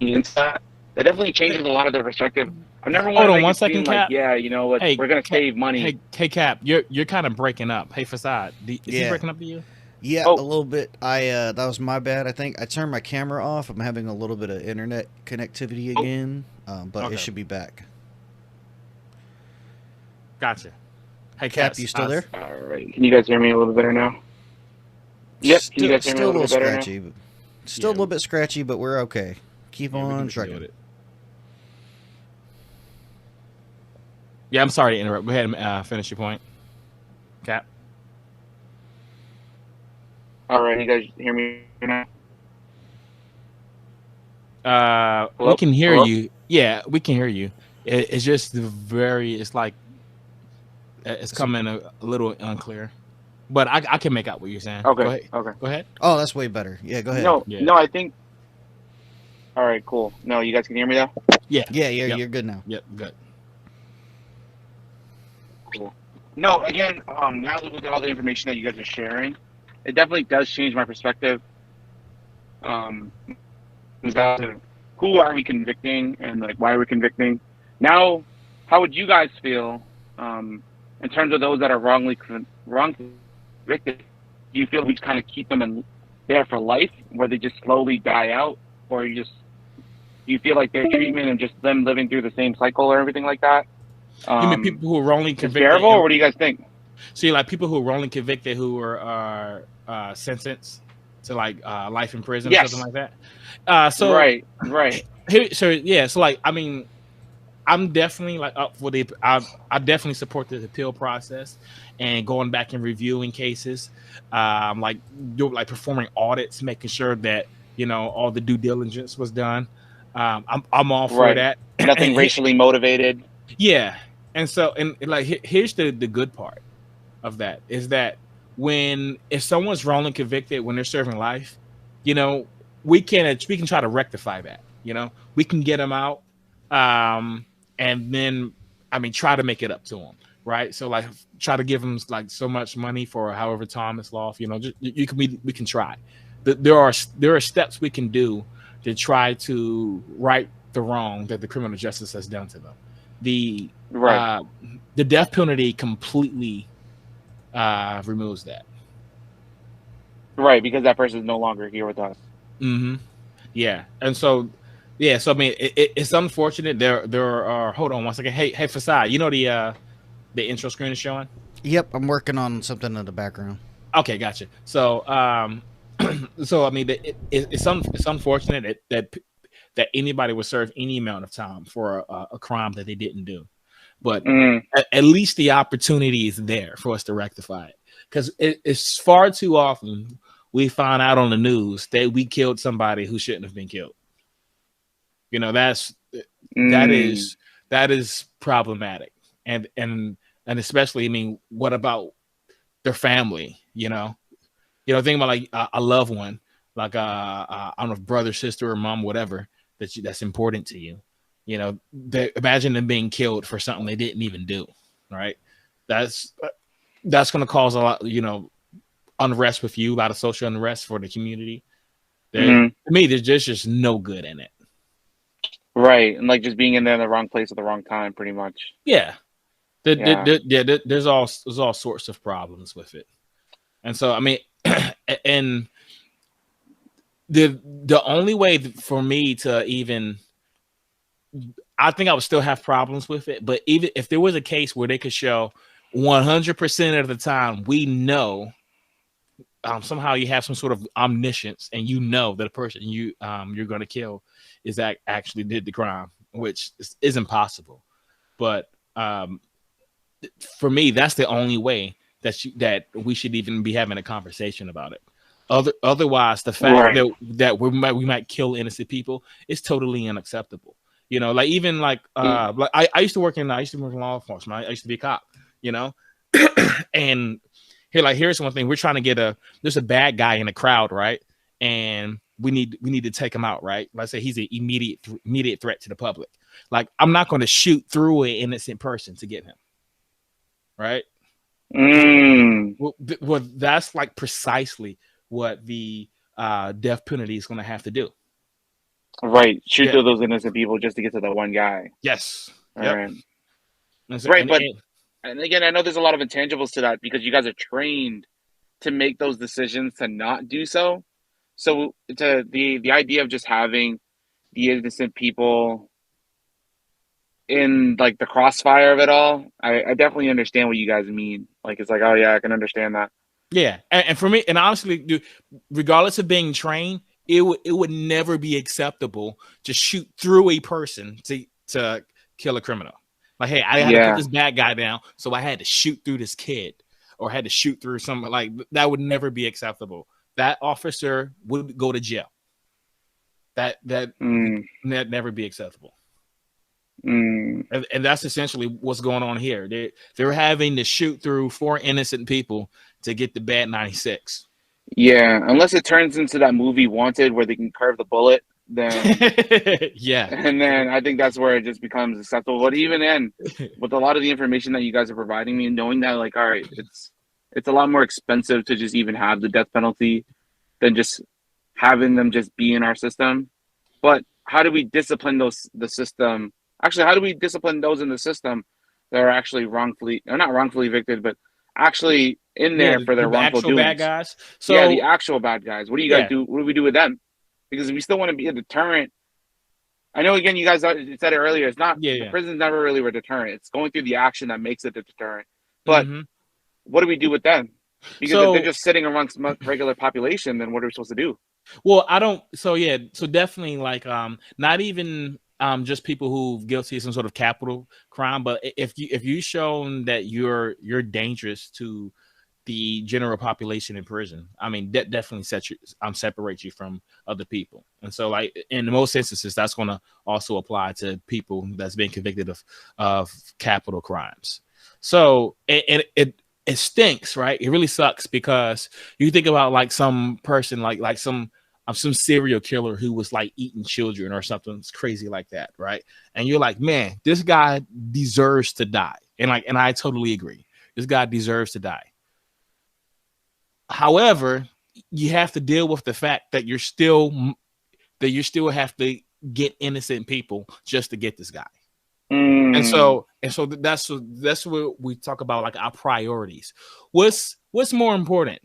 into that definitely changes a lot of their perspective. I've never wanted Hold on 1 second, Cap. Hey, we're gonna save money. Hey, Cap, you're kind of breaking up. Hey, Facade, is he breaking up to you? Yeah, a little bit. That was my bad. I think I turned my camera off. I'm having a little bit of internet connectivity again, but it should be back. Gotcha. Hey, Cap, you still there? All right. Can you guys hear me a little bit better now? Yep. Can you guys hear me a little bit better scratchy, now? Still a little bit scratchy, but we're okay. Keep on trucking. Yeah, I'm sorry to interrupt. Go ahead and finish your point, Cap. All right. You guys hear me now? We can hear you. Yeah, we can hear you. It's just it's like it's coming a little unclear, but I can make out what you're saying. Okay. Go ahead. Oh, that's way better. Yeah, go ahead. No, I think. All right, cool. No, you guys can hear me now? Yeah. You're good now. Yep, good. Cool. No, again, now that with all the information that you guys are sharing, it definitely does change my perspective. Who are we convicting and why are we convicting? Now, how would you guys feel in terms of those that are wrongly convicted? Do you feel we kind of keep them in there for life, where they just slowly die out, or do you feel like their treatment and just them living through the same cycle or everything like that? You mean people who are wrongly convicted? Bearable, or what do you guys think? So, people who are wrongly convicted who are sentenced to life in prison or something like that. Right. I'm definitely up for I definitely support the appeal process and going back and reviewing cases, performing audits, making sure that all the due diligence was done. I'm all for that. Nothing racially motivated. Yeah, and here's the good part of that is that if someone's wrongly convicted when they're serving life, we can try to rectify that. We can get them out, and then try to make it up to them. right? So like try to give them like so much money for however time it's off. You know, just, we can try. There are steps we can do to try to right the wrong that the criminal justice has done to them. The Right. The death penalty completely removes that. Right, because that person is no longer here with us. Mm-hmm. Yeah, and so yeah, so I mean, it's unfortunate. There are. Hold on one second. Hey, Facade, you know the intro screen is showing. Yep, I'm working on something in the background. Okay, gotcha. So so I mean, it's unfortunate that anybody would serve any amount of time for a crime that they didn't do, but at least the opportunity is there for us to rectify it, because it's far too often we find out on the news that we killed somebody who shouldn't have been killed. You know, that is problematic, and especially, I mean, what about their family? You know, think about like a loved one, like I don't know, brother, sister, or mom, whatever that's important to you. You know, imagine them being killed for something they didn't even do. Right? That's going to cause a lot, unrest with you, a lot of social unrest for the community. To me, there's just no good in it. Right, and like just being in there in the wrong place at the wrong time, pretty much. Yeah, there's all sorts of problems with it, and so I mean, and the only way for me to even, I think I would still have problems with it, but even if there was a case where they could show 100% of the time we know, somehow you have some sort of omniscience and you know that a person you're going to kill is that actually did the crime, which is impossible. But for me, that's the only way that we should even be having a conversation about it. Otherwise, the fact that we might kill innocent people is totally unacceptable. You know, like even like I used to work in law enforcement. I used to be a cop. You know, and here's one thing: we're trying to get there's a bad guy in the crowd, right? And we need to take him out, right? Let's say he's an immediate threat to the public. Like, I'm not going to shoot through an innocent person to get him, right? Well, that's like precisely what the death penalty is going to have to do. Right, shoot through those innocent people just to get to that one guy. Yes. Right. And again, I know there's a lot of intangibles to that because you guys are trained to make those decisions to not do so. So the idea of just having the innocent people in like the crossfire of it all, I definitely understand what you guys mean. Like, it's like, oh yeah, I can understand that. Yeah, and for me, and honestly, regardless of being trained, it would never be acceptable to shoot through a person to kill a criminal. Like, hey, I had to put this bad guy down, so I had to shoot through this kid, or had to shoot through someone. Like, that would never be acceptable. That officer would go to jail. That never be acceptable. And that's essentially what's going on here. They're having to shoot through 4 innocent people to get the bad 96. Yeah, unless it turns into that movie Wanted where they can curve the bullet, then yeah. And then I think that's where it just becomes acceptable. But even then, with a lot of the information that you guys are providing me, and knowing that, like, all right, it's a lot more expensive to just even have the death penalty than just having them just be in our system. But how do we discipline the system? Actually, how do we discipline those in the system that are actually not wrongfully evicted, but actually in there for their wrongful doings? Bad guys. So yeah, the actual bad guys. What do you guys do? What do we do with them? Because we still want to be a deterrent. I know, again, you guys said it earlier. It's not the prison's never really a deterrent. It's going through the action that makes it a deterrent. But what do we do with them? Because if they're just sitting amongst regular population, then what are we supposed to do? Well, I don't. So definitely, like, not even just people who guilty of some sort of capital crime, but if you've shown that you're dangerous to the general population in prison, I mean, that definitely separates you from other people. And so, like, in most instances, that's going to also apply to people that's been convicted of capital crimes. So it stinks, right? It really sucks, because you think about like some person, like some serial killer who was like eating children or something crazy like that, right? And you're like, man, this guy deserves to die. And I totally agree. This guy deserves to die. However, you have to deal with the fact that you still have to get innocent people just to get this guy. And so that's what we talk about, like our priorities. What's more important,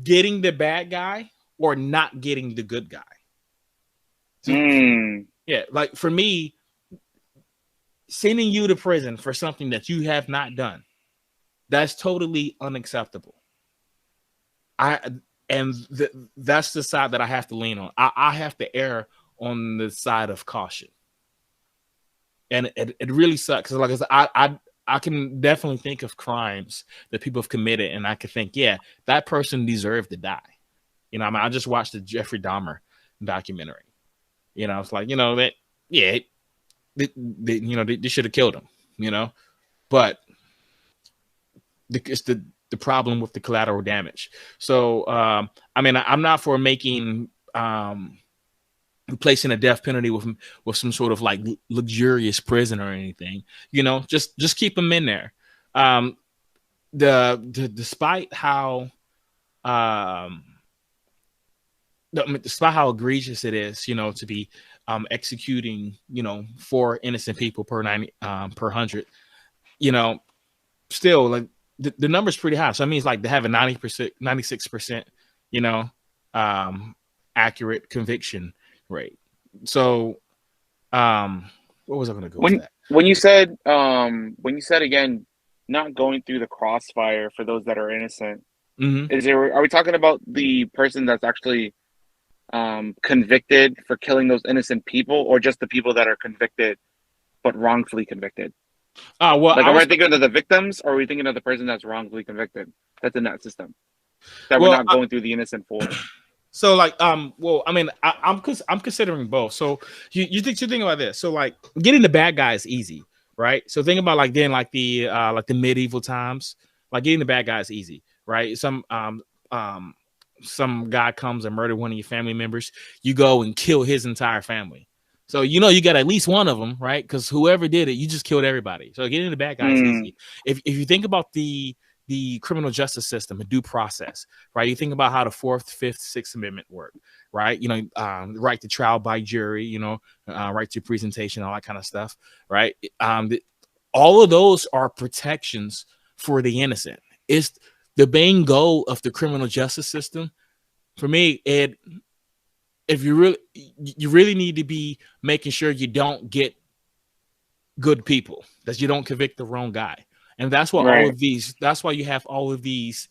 getting the bad guy or not getting the good guy? Yeah, like for me, sending you to prison for something that you have not done, that's totally unacceptable. That's the side that I have to lean on. I have to err on the side of caution. And it really sucks. Like I said, I can definitely think of crimes that people have committed, and I can think, yeah, that person deserved to die. You know, I mean, I just watched the Jeffrey Dahmer documentary. You know, it's like, you know, that, yeah, they should have killed him, you know, but it's the problem with the collateral damage. So, I mean, I'm not for making, replacing a death penalty with some sort of like luxurious prison or anything, you know, just keep them in there. Despite how, despite how egregious it is, you know, to be executing, you know, 4 innocent people per 90 per 100, you know, still like the number's pretty high. So that means like they have a 90%, 96%, you know, accurate conviction rate. So, what was I going to go with that? When you said again, not going through the crossfire for those that are innocent, are we talking about the person that's actually convicted for killing those innocent people, or just the people that are convicted but wrongfully convicted? Well, like, are we thinking of the victims, or are we thinking of the person that's wrongfully convicted that's in that system, that we're not going through the innocent for? So like, well, I mean, I'm considering both. So you think about this. So like, getting the bad guy is easy, right? So think about like then like the medieval times, like getting the bad guy is easy, right? Some guy comes and murder one of your family members, you go and kill his entire family. So you know you got at least one of them, right? Because whoever did it, you just killed everybody. So getting the bad guy is easy. If you think about the criminal justice system, a due process, right? You think about how the 4th, 5th, 6th Amendment work, right? You know, right to trial by jury, you know, right to presentation, all that kind of stuff, right? All of those are protections for the innocent. It's the main goal of the criminal justice system. For me, if you really need to be making sure you don't get good people, that you don't convict the wrong guy. And that's why that's why you have all of these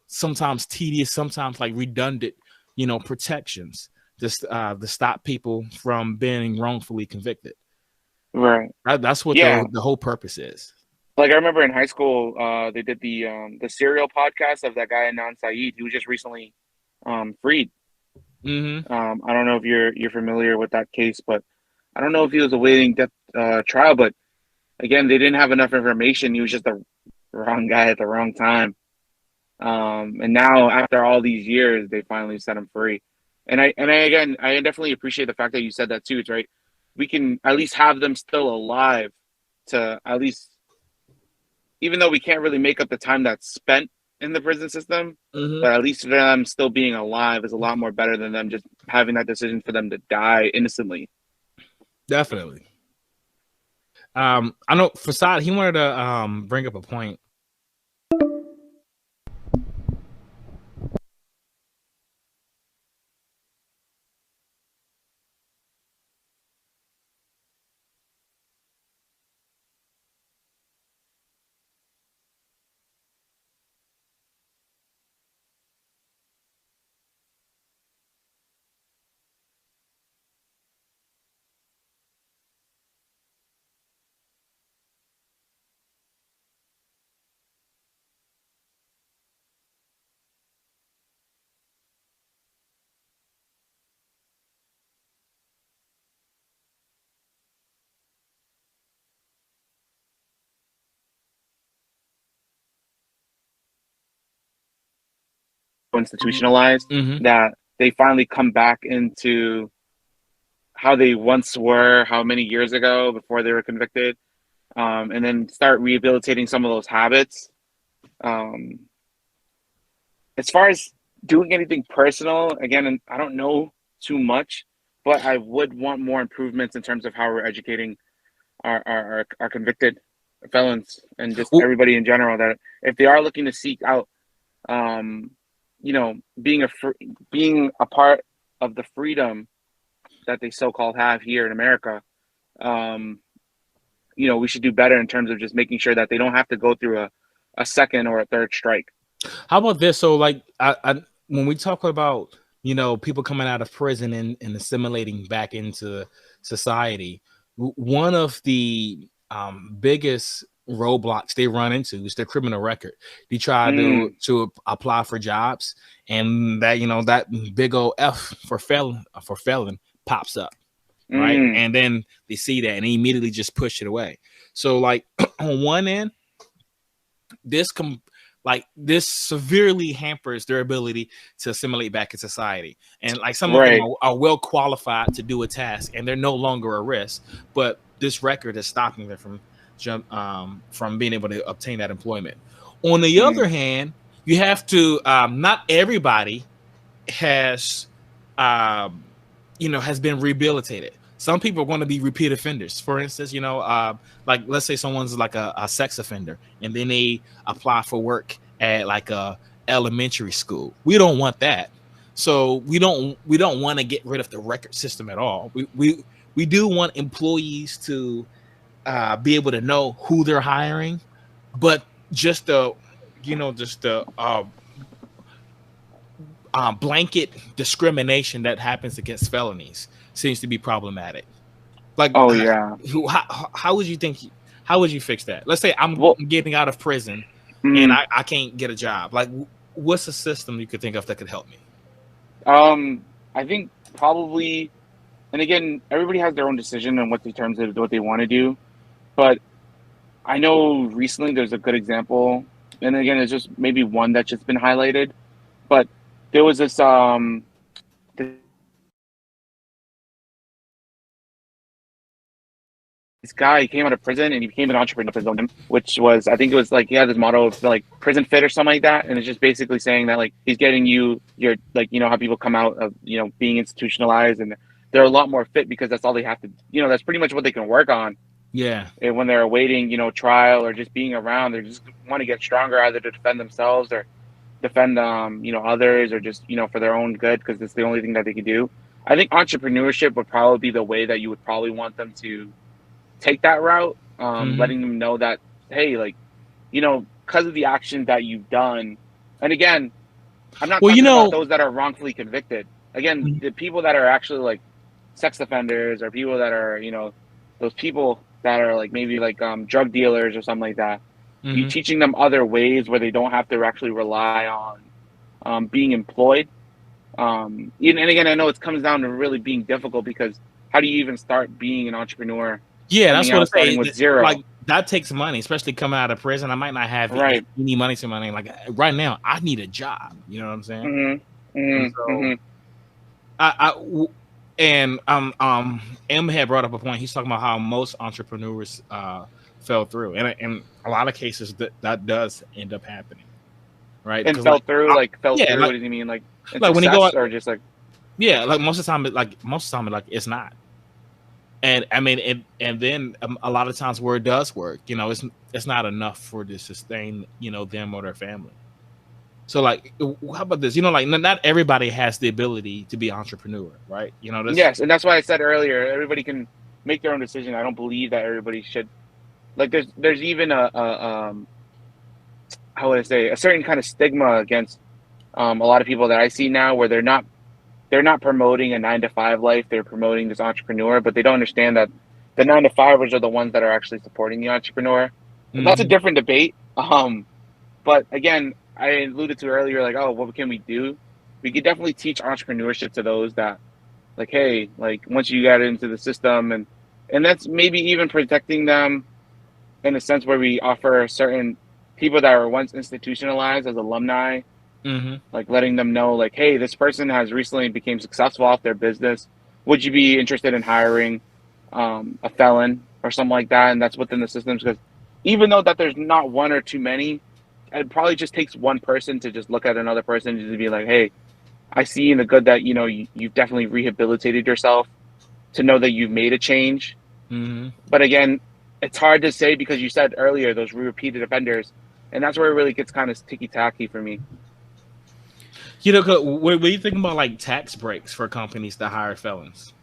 sometimes tedious, sometimes like redundant, you know, protections just to stop people from being wrongfully convicted. Right. That's what the whole purpose is. Like I remember in high school, they did the Serial podcast of that guy Adnan Syed. He was just recently freed. I don't know if you're familiar with that case, but I don't know if he was awaiting death trial. But again, they didn't have enough information. He was just the wrong guy at the wrong time. And now after all these years, they finally set him free. And I definitely appreciate the fact that you said that too. It's right. We can at least have them still alive to at least, even though we can't really make up the time that's spent in the prison system, but at least them still being alive is a lot more better than them just having that decision for them to die innocently. Definitely. I know Facade, he wanted to bring up a point. Institutionalized, that they finally come back into how they once were, how many years ago before they were convicted. and then start rehabilitating some of those habits. As far as doing anything personal, again, I don't know too much, but I would want more improvements in terms of how we're educating our convicted felons and just Well, everybody in general, that if they are looking to seek out, um, being a part of the freedom that they so-called have here in America, um, we should do better in terms of just making sure that they don't have to go through a second or a third strike. how about this? So, like, when we talk about people coming out of prison and assimilating back into society, one of the biggest roadblocks they run into is their criminal record. They try to apply for jobs, and that big old F for felon pops up, right? And then they see that and they immediately just push it away. So, like, on one end, this severely hampers their ability to assimilate back in society. And like some of them are well qualified to do a task and they're no longer a risk, but this record is stopping them from being able to obtain that employment. On the other hand, you have to not everybody has has been rehabilitated. Some people are going to be repeat offenders. For instance, like let's say someone's like a sex offender and then they apply for work at like a elementary school. We don't want that. So we don't want to get rid of the record system at all. We do want employees to be able to know who they're hiring, but just the blanket discrimination that happens against felonies seems to be problematic. Like, oh yeah, how would you think? How would you fix that? Let's say I'm getting out of prison and I can't get a job. Like, what's a system you could think of that could help me? I think probably, and again, everybody has their own decision on what in terms of what they want to do, but I know recently there's a good example, and again, it's just maybe one that's just been highlighted, but there was this this guy, he came out of prison and he became an entrepreneur for his own, which was, I think it was like he had this motto of like prison fit or something like that, and it's just basically saying that like he's getting your like how people come out of being institutionalized and they're a lot more fit because that's all they have to that's pretty much what they can work on. Yeah. And when they're awaiting trial or just being around, they just want to get stronger, either to defend themselves or defend others, or just for their own good, because it's the only thing that they can do. I think entrepreneurship would probably be the way that you would probably want them to take that route, letting them know that, hey, like because of the action that you've done. And again, I'm not talking about those that are wrongfully convicted. Again, the people that are actually like sex offenders, or people that are those people that are like maybe like drug dealers or something like that. You teaching them other ways where they don't have to actually rely on being employed. And again, I know it comes down to really being difficult, because how do you even start being an entrepreneur? Yeah, that's what I'm saying. With zero, like that takes money, especially coming out of prison. I might not have any money to money. Like right now, I need a job. You know what I'm saying? M had brought up a point. He's talking about how most entrepreneurs fell through, and in a lot of cases that does end up happening, right? And fell through. What do you mean? Like when you go out, or just like like most of the time, it's not. And I mean, and then a lot of times where it does work, it's not enough for to sustain them or their family. So like, how about this? Like not everybody has the ability to be an entrepreneur, right? Yes, and that's why I said earlier, everybody can make their own decision. I don't believe that everybody should. Like, there's even how would I say, a certain kind of stigma against a lot of people that I see now, where they're not promoting a 9-to-5 life. They're promoting this entrepreneur, but they don't understand that the 9-to-5ers are the ones that are actually supporting the entrepreneur. And that's a different debate. But again, I alluded to earlier, like, oh, what can we do? We could definitely teach entrepreneurship to those that, like, hey, like once you got into the system, and that's maybe even protecting them in a sense where we offer certain people that were once institutionalized as alumni, like letting them know, like, hey, this person has recently became successful off their business. Would you be interested in hiring a felon or something like that, and that's within the systems. Because even though that there's not one or too many, it probably just takes one person to just look at another person and just be like, hey, I see in the good that, you've definitely rehabilitated yourself, to know that you've made a change. Mm-hmm. But again, it's hard to say because you said earlier those repeated offenders, and that's where it really gets kind of ticky-tacky for me. What do you think about like tax breaks for companies to hire felons?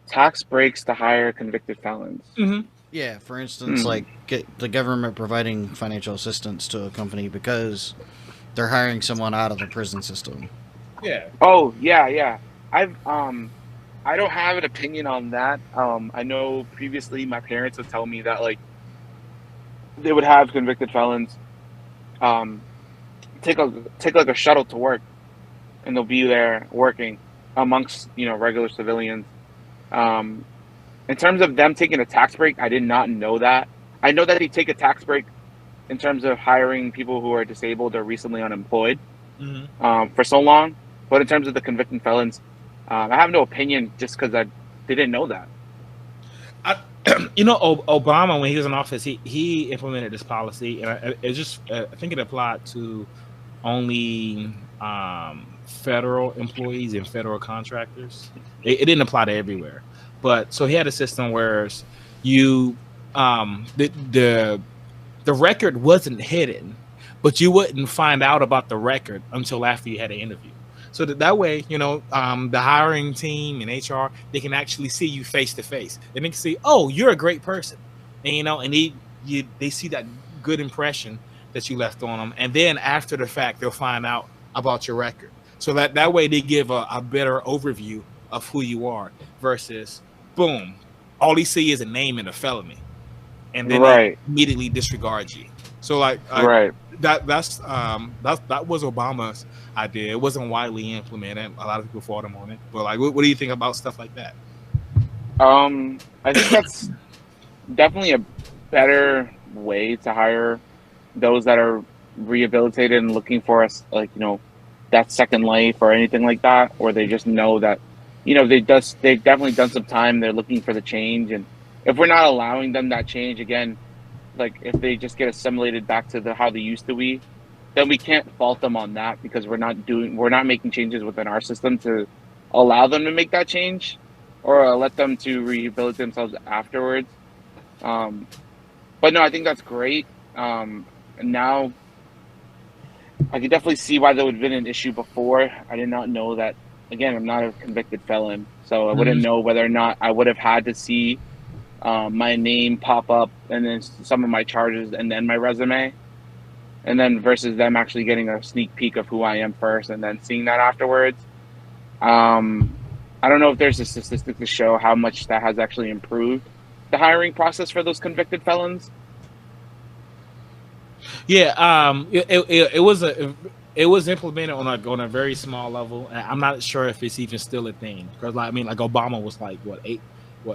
Tax breaks to hire convicted felons. Mm-hmm. Yeah, for instance, like get the government providing financial assistance to a company because they're hiring someone out of the prison system. Yeah. Oh, yeah. I don't have an opinion on that. I know previously my parents would tell me that like they would have convicted felons take like a shuttle to work, and they'll be there working amongst regular civilians. In terms of them taking a tax break, I did not know that. I know that they take a tax break in terms of hiring people who are disabled or recently unemployed for so long. But in terms of the convicted felons, I have no opinion just because I didn't know that. Obama, when he was in office, he implemented this policy, and I think it applied to only federal employees and federal contractors. It didn't apply to everywhere. But so he had a system where you the record wasn't hidden, but you wouldn't find out about the record until after you had an interview. So that way, the hiring team and HR, they can actually see you face to face. And they can see, oh, you're a great person, and they see that good impression that you left on them. And then after the fact, they'll find out about your record. So that way they give a better overview of who you are versus, boom, all they see is a name and a felony, and then they immediately disregard you. So that was Obama's idea. It wasn't widely implemented. A lot of people fought him on it. But like, what do you think about stuff like that? I think that's definitely a better way to hire those that are rehabilitated and looking for us, like that second life or anything like that, or they just know that they've definitely done some time. They're looking for the change, and if we're not allowing them that change again, like if they just get assimilated back to how they used to be, then we can't fault them on that because we're not making changes within our system to allow them to make that change or let them to rehabilitate themselves afterwards. But no, I think that's great. And now I can definitely see why there would have been an issue before. I did not know that. Again, I'm not a convicted felon, so I wouldn't know whether or not I would have had to see my name pop up and then some of my charges and then my resume, and then versus them actually getting a sneak peek of who I am first and then seeing that afterwards. I don't know if there's a statistic to show how much that has actually improved the hiring process for those convicted felons. Yeah, it was implemented on a very small level, and I'm not sure if it's even still a thing. Because like Obama was like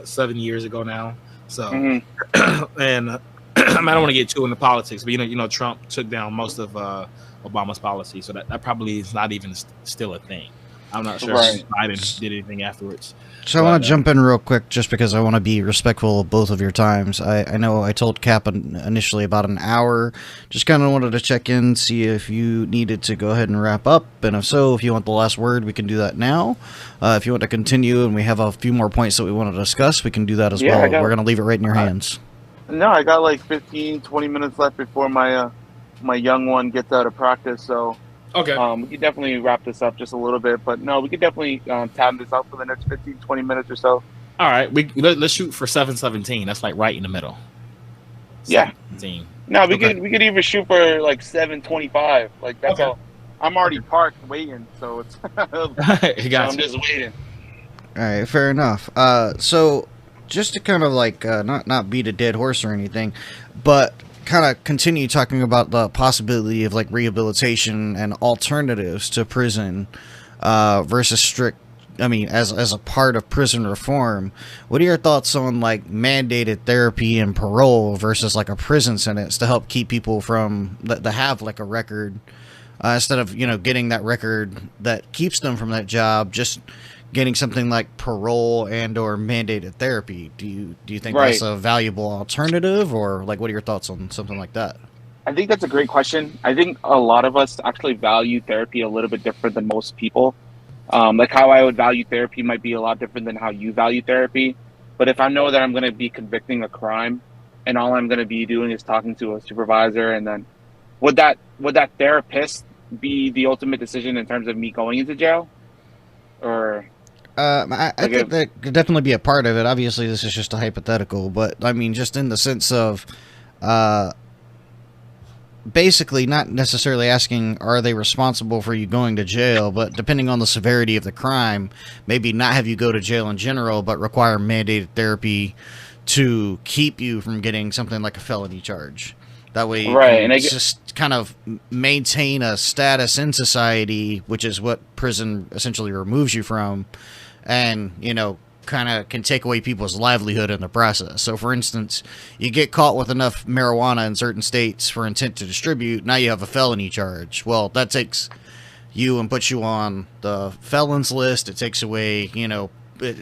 7 years ago now. So, and I don't want to get too into politics, but Trump took down most of Obama's policy, so that probably is not even still a thing. I'm not sure if Biden did anything afterwards. So I want to jump in real quick just because I want to be respectful of both of your times. I know I told Cap initially about an hour. Just kind of wanted to check in, see if you needed to go ahead and wrap up. And if so, if you want the last word, we can do that now. If you want to continue and we have a few more points that we want to discuss, we can do that as well. We're going to leave it right in your hands. No, I got like 15, 20 minutes left before my young one gets out of practice. So okay, we could definitely wrap this up just a little bit. But no, we could definitely tab this out for the next 15, 20 minutes or so. All right, let's shoot for 7:17. That's like right in the middle. 7:17. No, we could even shoot for like 7:25. Like that's all. I'm already parked waiting, so it's. I'm just waiting. All right, fair enough. So just to kind of like not beat a dead horse or anything, but kind of continue talking about the possibility of like rehabilitation and alternatives to prison versus strict. I mean, as a part of prison reform, what are your thoughts on like mandated therapy and parole versus like a prison sentence to help keep people from that have like a record instead of getting that record that keeps them from that job, just getting something like parole and or mandated therapy. Do you think Right. that's a valuable alternative, or like what are your thoughts on something like that? I think that's a great question. I think a lot of us actually value therapy a little bit different than most people. Like how I would value therapy might be a lot different than how you value therapy. But if I know that I'm going to be convicting a crime and all I'm going to be doing is talking to a supervisor, and then would that therapist be the ultimate decision in terms of me going into jail? Or I like think if, that could definitely be a part of it. Obviously, this is just a hypothetical, but I mean, just in the sense of, uh, basically not necessarily asking are they responsible for you going to jail, but depending on the severity of the crime, maybe not have you go to jail in general, but require mandated therapy to keep you from getting something like a felony charge. That way you right, and can just kind of maintain a status in society, which is what prison essentially removes you from, and, you know, kind of can take away people's livelihood in the process. So, for instance, you get caught with enough marijuana in certain states for intent to distribute, now you have a felony charge. Well, that takes you and puts you on the felons list. It takes away, you know,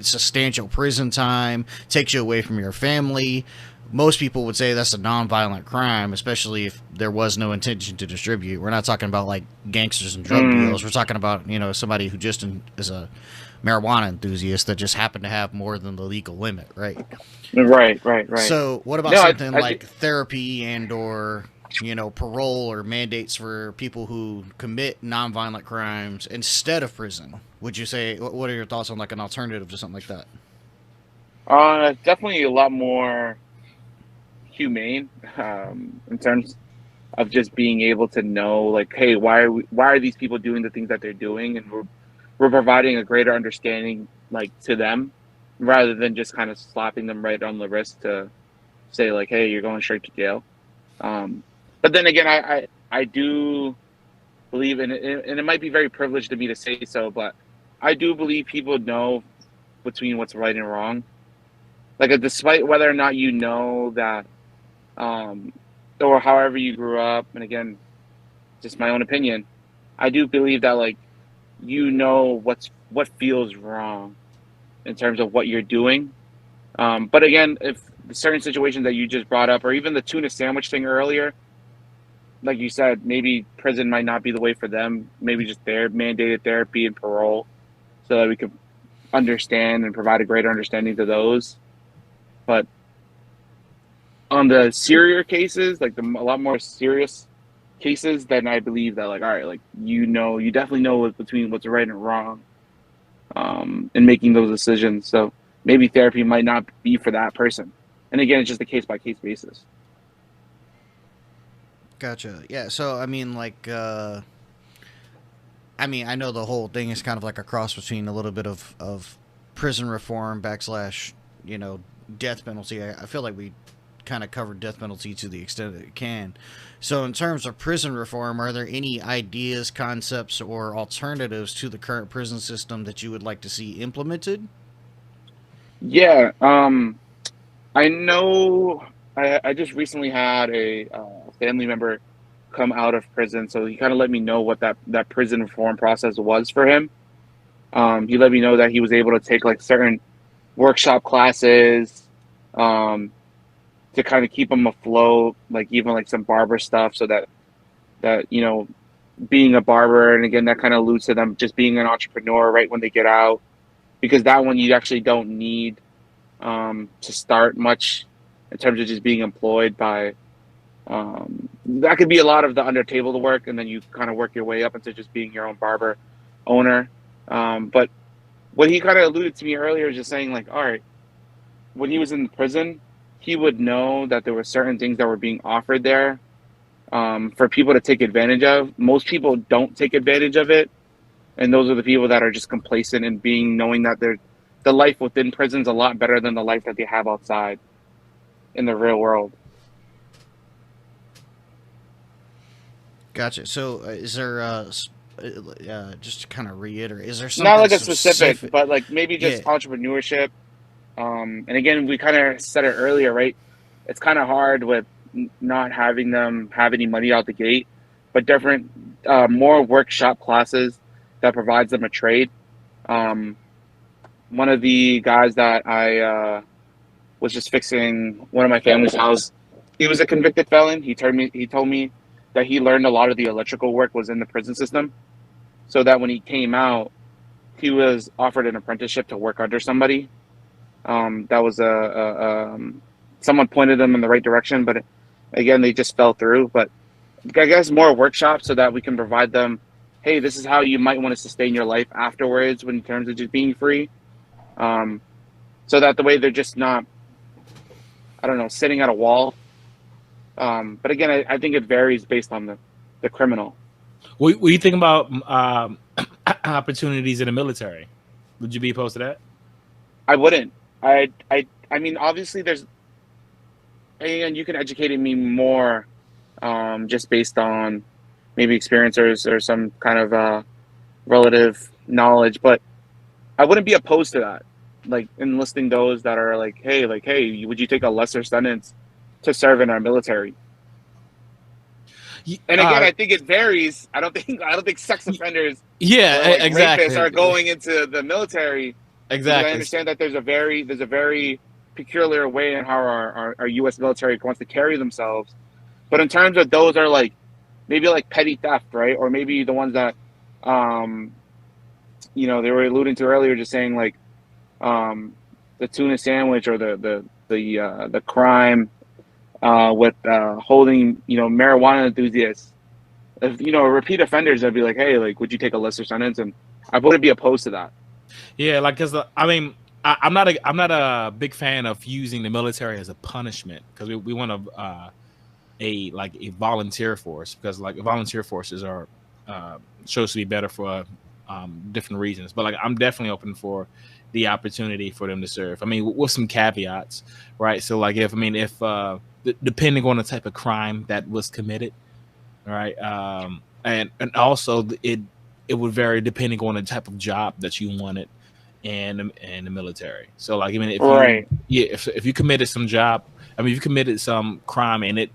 substantial prison time, takes you away from your family. Most people would say that's a nonviolent crime, especially if there was no intention to distribute. We're not talking about like gangsters and drug dealers. We're talking about, you know, somebody who just is a marijuana enthusiast that just happened to have more than the legal limit, right? right. So what about No, something like therapy and or, you know, parole or mandates for people who commit nonviolent crimes instead of prison? Would you say, what are your thoughts on like an alternative to something like that? definitely a lot more humane in terms of just being able to know, like, hey, why are these people doing the things that they're doing, and we're providing a greater understanding, like, to them, rather than just kind of slapping them right on the wrist to say, like, hey, you're going straight to jail. But then again, I do believe in it, and it might be very privileged of me to say so, but I do believe people know between what's right and wrong. Like, despite whether or not you know that, um, or however you grew up, and again, just my own opinion, I do believe that, like, you know what feels wrong in terms of what you're doing. But again, if the certain situations that you just brought up, or even the tuna sandwich thing earlier, like you said, maybe prison might not be the way for them. Maybe just their mandated therapy and parole, so that we could understand and provide a greater understanding to those. But on the serious cases, like a lot more serious cases, then I believe that, like, all right, like, you definitely know between what's right and wrong, in making those decisions. So maybe therapy might not be for that person. And again, it's just a case by case basis. Gotcha. Yeah. So, I mean, like, I mean, I know the whole thing is kind of like a cross between a little bit of prison reform backslash, you know, death penalty. I feel like we kind of covered death penalty to the extent that it can. So, in terms of prison reform, are there any ideas, concepts, or alternatives to the current prison system that you would like to see implemented? Yeah, I know. I just recently had a family member come out of prison, so he kind of let me know what that prison reform process was for him. He let me know that he was able to take, like, certain workshop classes, um, to kind of keep him afloat, like even like some barber stuff, so that being a barber, and again, that kind of alludes to them just being an entrepreneur right when they get out, because that one you actually don't need, to start much in terms of just being employed by, that could be a lot of the under table work, and then you kind of work your way up into just being your own barber owner. But what he kind of alluded to me earlier is just saying, like, all right, when he was in prison, he would know that there were certain things that were being offered there, for people to take advantage of. Most people don't take advantage of it, and those are the people that are just complacent in being, knowing that the life within prison's a lot better than the life that they have outside in the real world. Gotcha. So, is there just to kind of reiterate, is there Not something like a specific, specific? but like maybe Yeah. just entrepreneurship. And again, we kind of said it earlier, right? It's kind of hard with not having them have any money out the gate, but different, more workshop classes that provides them a trade. Um, one of the guys that I was just fixing one of my family's house. He was a convicted felon. He told me that he learned a lot of the electrical work was in the prison system, so that when he came out, he was offered an apprenticeship to work under somebody. That was someone pointed them in the right direction, but again, they just fell through. But I guess more workshops so that we can provide them, hey, this is how you might want to sustain your life afterwards when in terms of just being free. So that the way they're just not, I don't know, sitting at a wall. But again, I think it varies based on the criminal. What do you think about opportunities in the military? Would you be opposed to that? I wouldn't. I mean, obviously, there's, and you can educate me more, just based on maybe experience or some kind of relative knowledge. But I wouldn't be opposed to that. Like enlisting those that are like, hey, would you take a lesser sentence to serve in our military? And again, I think it varies. I don't think sex offenders, exactly, rapists are going into the military. Exactly. I understand that there's a very peculiar way in how our U.S. military wants to carry themselves. But in terms of those are like maybe like petty theft, right? Or maybe the ones that, they were alluding to earlier, just saying like the tuna sandwich or the crime with holding marijuana enthusiasts. If repeat offenders, I'd be like, hey, like, would you take a lesser sentence? And I wouldn't be opposed to that. Yeah, like because I mean, I'm not a big fan of using the military as a punishment because we want a volunteer force, because like volunteer forces are shows to be better for different reasons. But like I'm definitely open for the opportunity for them to serve. I mean, with some caveats, right? So like if depending on the type of crime that was committed, right, and also it would vary depending on the type of job that you wanted in the military. So like, I mean, if you committed some job, I mean, if you committed some crime and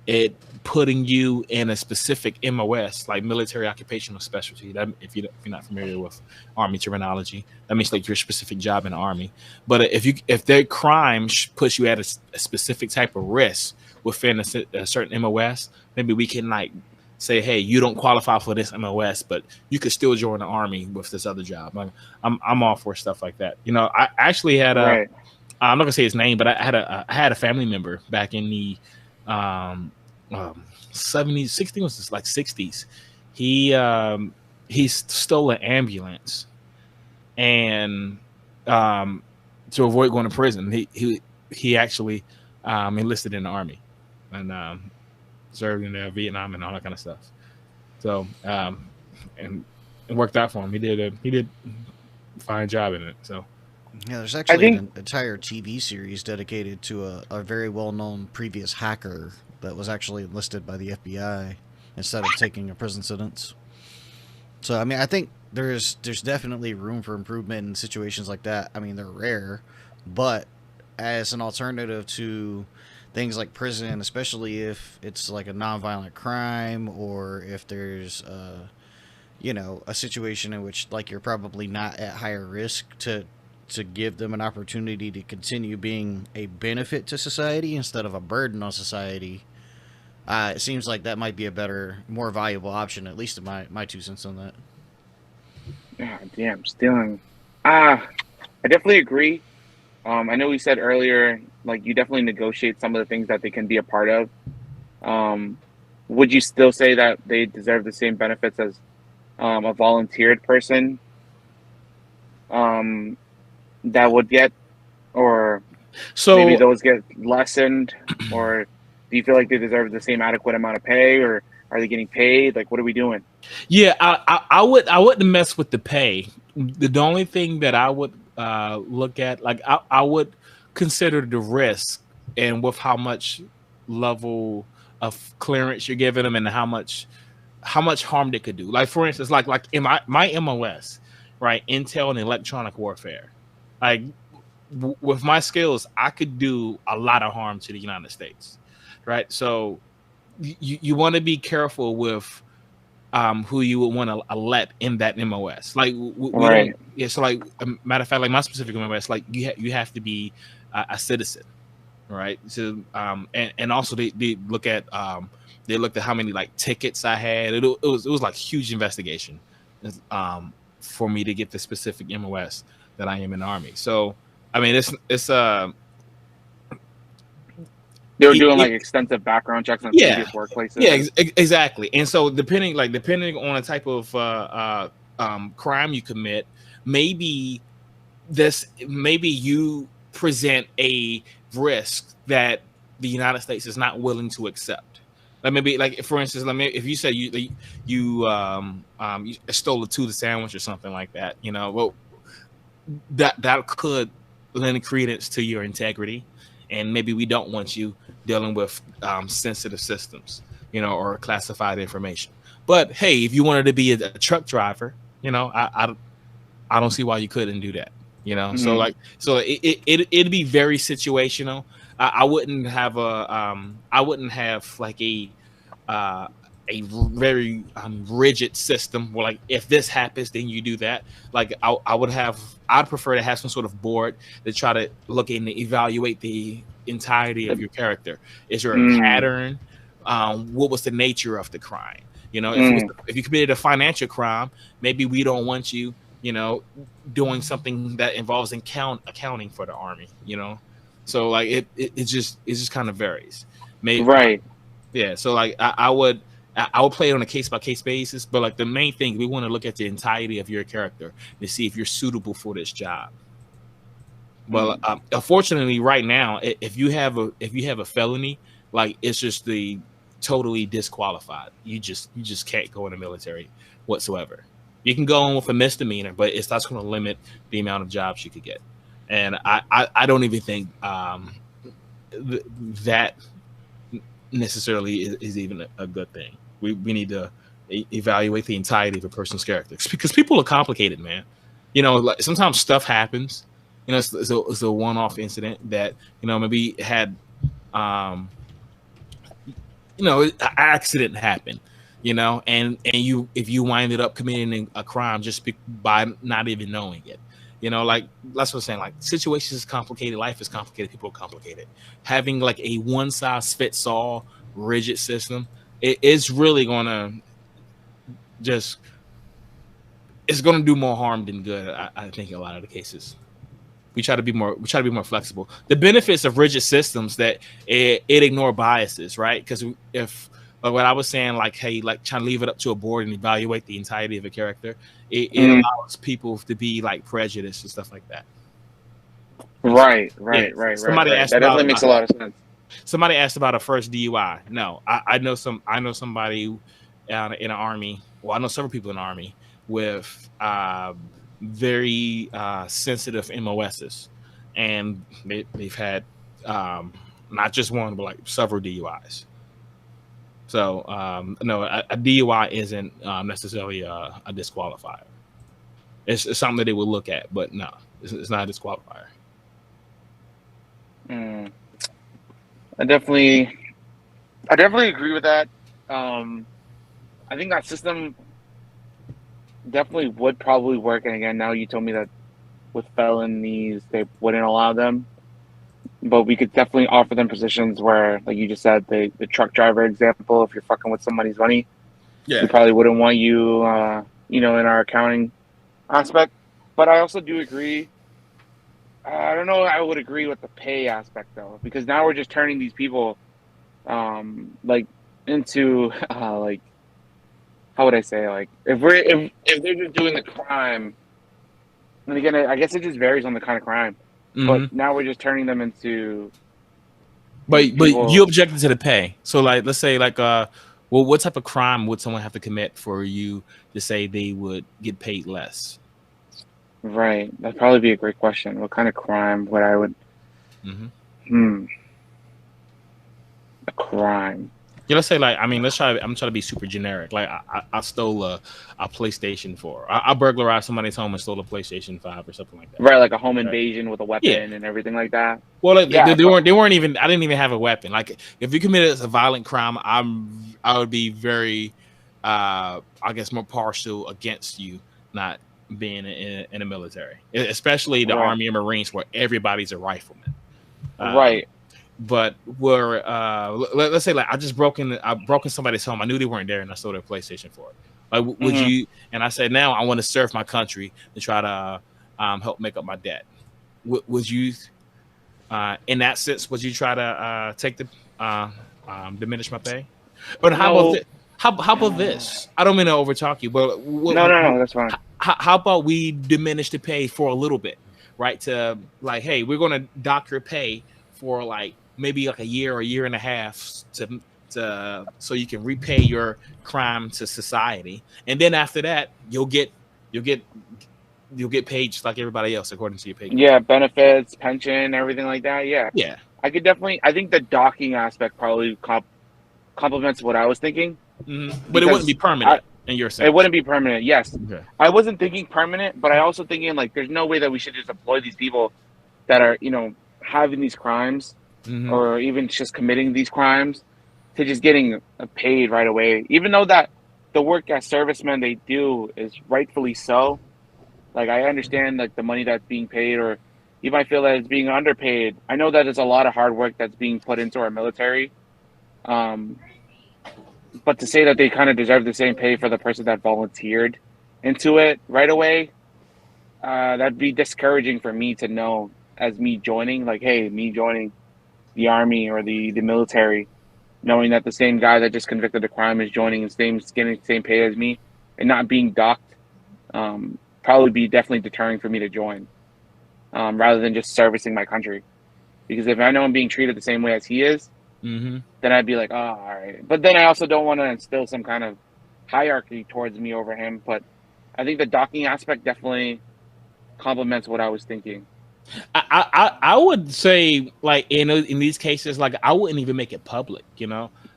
it putting you in a specific MOS, like military occupational specialty, that if you're not familiar with Army terminology, that means like your specific job in the Army. But if their crime puts you at a specific type of risk within a certain MOS, maybe we can like say, hey, you don't qualify for this MOS, but you could still join the Army with this other job. Like, I'm all for stuff like that. I actually had I'm not gonna say his name, but I had a family member back in the 70s, 60s, was just like 60s. He stole an ambulance, and to avoid going to prison, he actually enlisted in the Army and served in Vietnam and all that kind of stuff. So and it worked out for him. He did a fine job in it. So yeah, there's actually an entire TV series dedicated to a very well-known previous hacker that was actually enlisted by the FBI instead of taking a prison sentence. So I mean, I think there's definitely room for improvement in situations like that. I mean, they're rare, but as an alternative to things like prison, especially if it's like a nonviolent crime, or if there's a situation in which like you're probably not at higher risk, to give them an opportunity to continue being a benefit to society instead of a burden on society. It seems like that might be a better, more valuable option, at least in my 2 cents on that. God damn, stealing. I definitely agree. I know we said earlier, like, you definitely negotiate some of the things that they can be a part of. Would you still say that they deserve the same benefits as a volunteered person that would get, or so maybe those get lessened, or do you feel like they deserve the same adequate amount of pay, or are they getting paid? Like, what are we doing? Yeah, I wouldn't mess with the pay. The only thing that I would look at, like I would consider the risk and with how much level of clearance you're giving them and how much harm they could do. Like for instance, like in my MOS, right, intel and electronic warfare, like with my skills, I could do a lot of harm to the United States, right? So you want to be careful with who you would want to let in that MOS. Like we Right. don't. Yeah. So like matter of fact, like my specific MOS, like you have to be a citizen, right? So and also they look at they looked at how many like tickets I had. It was like huge investigation for me to get the specific MOS that I am in the Army. So I mean it's They were doing like extensive background checks on previous workplaces. Yeah, exactly. And so depending on the type of crime you commit, maybe you present a risk that the United States is not willing to accept. Like maybe, like for instance, if you say you stole a tuna sandwich or something like that, you know, well, that could lend credence to your integrity, and maybe we don't want you dealing with sensitive systems, you know, or classified information. But hey, if you wanted to be a truck driver, you know, I don't see why you couldn't do that. You know, so it'd be very situational. I wouldn't have like a very rigid system where, like, if this happens, then you do that. Like I'd prefer to have some sort of board to try to look and evaluate the entirety of your character. Is there a pattern? What was the nature of the crime? You know, if you committed a financial crime, maybe we don't want you, you know, doing something that involves accounting for the Army, you know. So like it just kind of varies. Maybe, right. Yeah. So like I would play it on a case by case basis, but like the main thing, we want to look at the entirety of your character to see if you're suitable for this job. Well, unfortunately, right now, if you have a felony, like it's just totally disqualified. You just can't go in the military whatsoever. You can go on with a misdemeanor, but that's going to limit the amount of jobs you could get. And I don't even think that necessarily is even a good thing. We need to evaluate the entirety of a person's character, because people are complicated, man. You know, like sometimes stuff happens. You know, it's a one-off incident that, you know, maybe had you know, an accident happened, you know, and if you winded up committing a crime just by not even knowing it, you know, like that's what I'm saying. Like, situations is complicated, life is complicated, people are complicated. Having like a one size fits all rigid system, it's really gonna it's gonna do more harm than good. I think in a lot of the cases. We try to be more flexible. The benefits of rigid systems that it ignore biases, right? Because if what I was saying, like, hey, like trying to leave it up to a board and evaluate the entirety of a character, it allows people to be like prejudiced and stuff like that. Right. Somebody asked that definitely makes a lot of sense. Somebody asked about a first DUI. No, I know somebody in the Army. Well, I know several people in the Army with very sensitive MOSs, and they've had not just one, but like several DUIs. So no, a DUI isn't necessarily a disqualifier. It's something that they will look at, but no, it's not a disqualifier. I definitely agree with that. I think that system definitely would probably work. And again, now you told me that with felonies they wouldn't allow them, but we could definitely offer them positions where, like you just said, the truck driver example, if you're fucking with somebody's money, we probably wouldn't want you you know, in our accounting aspect. But I also do agree, I don't know, I would agree with the pay aspect though, because now we're just turning these people like into like, how would I say, like, if they're just doing the crime, and again, I guess it just varies on the kind of crime. But now we're just turning them into. But you objected to the pay. So like, let's say like well, what type of crime would someone have to commit for you to say they would get paid less? Right, that'd probably be a great question. What kind of crime would I would? A crime. Yeah, let's say like, I mean, I'm trying to be super generic. Like I stole a PlayStation 4. I burglarized somebody's home and stole a PlayStation 5 or something like that. Right, like a home invasion with a weapon and everything like that. Well, like, they weren't even. I didn't even have a weapon. Like, if you committed a violent crime, I would be very I guess more partial against you not being in the military, especially the Right. Army and Marines, where everybody's a rifleman. Right. But where let's say like I broke in somebody's home. I knew they weren't there, and I stole their PlayStation for it. Like, would Mhm. you? And I said, now I want to serve my country to try to help make up my debt. Would you, in that sense, would you try to take the diminish my pay? But how about No. this? How about this? I don't mean to overtalk you, but No. That's fine. how about we diminish the pay for a little bit, right? To like, hey, we're going to dock your pay for like maybe like a year or a year and a half to so you can repay your crime to society, and then after that, you'll get paid just like everybody else according to your pay grade. Yeah, benefits, pension, everything like that. Yeah, Yeah, I could definitely. I think the docking aspect probably complements what I was thinking but it wouldn't because be permanent in your it sense. wouldn't be permanent. Yes, Okay. I wasn't thinking permanent, but I also thinking like there's no way that we should just employ these people that are having these crimes Mm-hmm. or even just committing these crimes to just getting paid right away, even though that the work as servicemen they do is rightfully so. Like I understand like the money that's being paid, or you might feel that it's being underpaid. I know that it's a lot of hard work that's being put into our military. Um, but to say that they kind of deserve the same pay for the person that volunteered into it right away, that'd be discouraging for me to know as me joining, like, hey, me joining the army or the military, knowing that the same guy that just convicted the crime is joining and getting the same pay as me and not being docked, probably be definitely deterring for me to join, rather than just servicing my country. Because if I know I'm being treated the same way as he is, Mm-hmm. then I'd be like, oh, all right. But then I also don't want to instill some kind of hierarchy towards me over him. But I think the docking aspect definitely complements what I was thinking. I would say like in these cases like I wouldn't even make it public,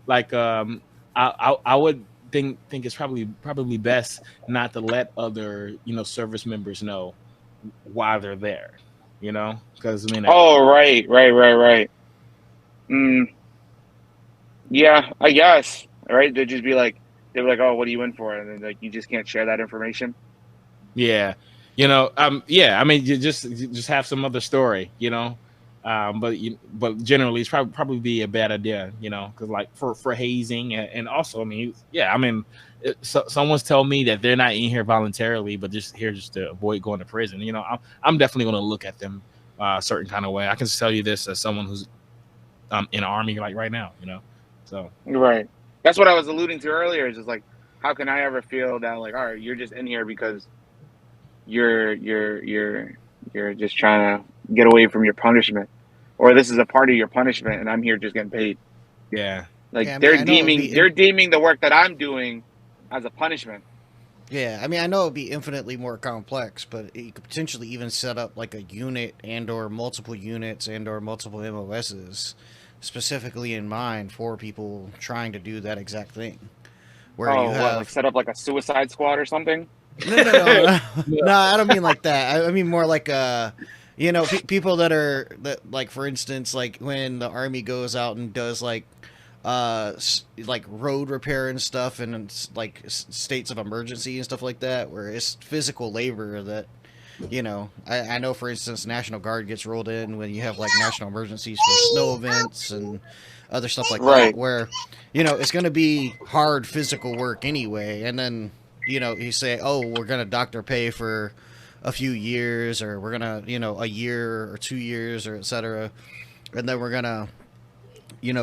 like I would think it's probably best not to let other service members know why they're there, because I mean Oh, right. Mm, yeah, I guess. Right? They'd be like, oh, what are you in for? And then like, you just can't share that information. yeah, yeah. I mean, you just have some other story, but generally, it's probably be a bad idea, because like for hazing and also, I mean, yeah, I mean, someone's telling me that they're not in here voluntarily, but just here just to avoid going to prison. I'm definitely going to look at them a certain kind of way. I can tell you this as someone who's in the army like right now, so Right. That's what I was alluding to earlier. Is just like, how can I ever feel that like, all right, you're just in here because you're just trying to get away from your punishment, or this is a part of your punishment, and I'm here just getting paid. yeah. Like Yeah, I mean, I know it would be. they're deeming the work that I'm doing as a punishment. Yeah, I mean, I know it'd be infinitely more complex, but you could potentially even set up like a unit and/or multiple units and/or multiple MOSs specifically in mind for people trying to do that exact thing. Where you Oh, what, like have set up like a suicide squad or something? no, Yeah. no, I don't mean like that. I mean more like people that like for instance, like when the army goes out and does like road repair and stuff, and it's like states of emergency and stuff like that, where it's physical labor that I know for instance National Guard gets rolled in when you have like national emergencies for snow events and other stuff like that, Right. where it's going to be hard physical work anyway, and then you say, oh, we're going to doctor pay for a few years, or we're going to a year or 2 years or etc., and then we're going to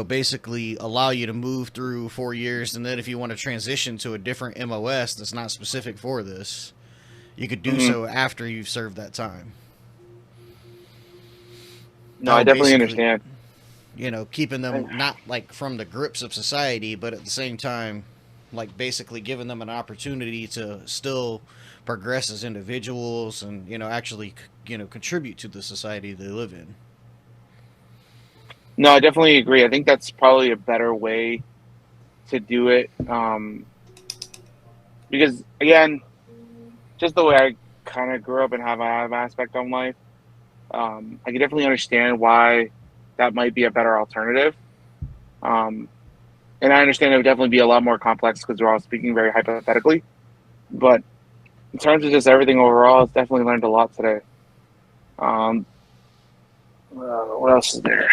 basically allow you to move through 4 years, and then if you want to transition to a different MOS that's not specific for this, you could do Hmm. so after you've served that time. No, That I would definitely basically, understand. keeping them not like from the grips of society, but at the same time, like basically giving them an opportunity to still progress as individuals and actually contribute to the society they live in. No, I definitely agree. I think that's probably a better way to do it. Because again, just the way I kind of grew up and have aspect of life, I can definitely understand why that might be a better alternative. Um, And I understand it would definitely be a lot more complex because we're all speaking very hypothetically. But in terms of just everything overall, it's definitely learned a lot today. What else is there?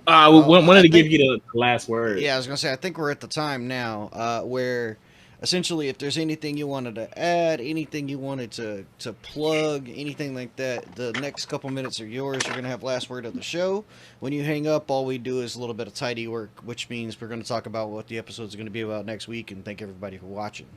We Well, wanted I to give think you the last word. Yeah, I was gonna say I think we're at the time now where essentially if there's anything you wanted to add, anything you wanted to plug, anything like that, the next couple minutes are yours. You're gonna have last word of the show. When you hang up, all we do is a little bit of tidy work, which means we're gonna talk about what the episode's gonna be about next week, and thank everybody for watching.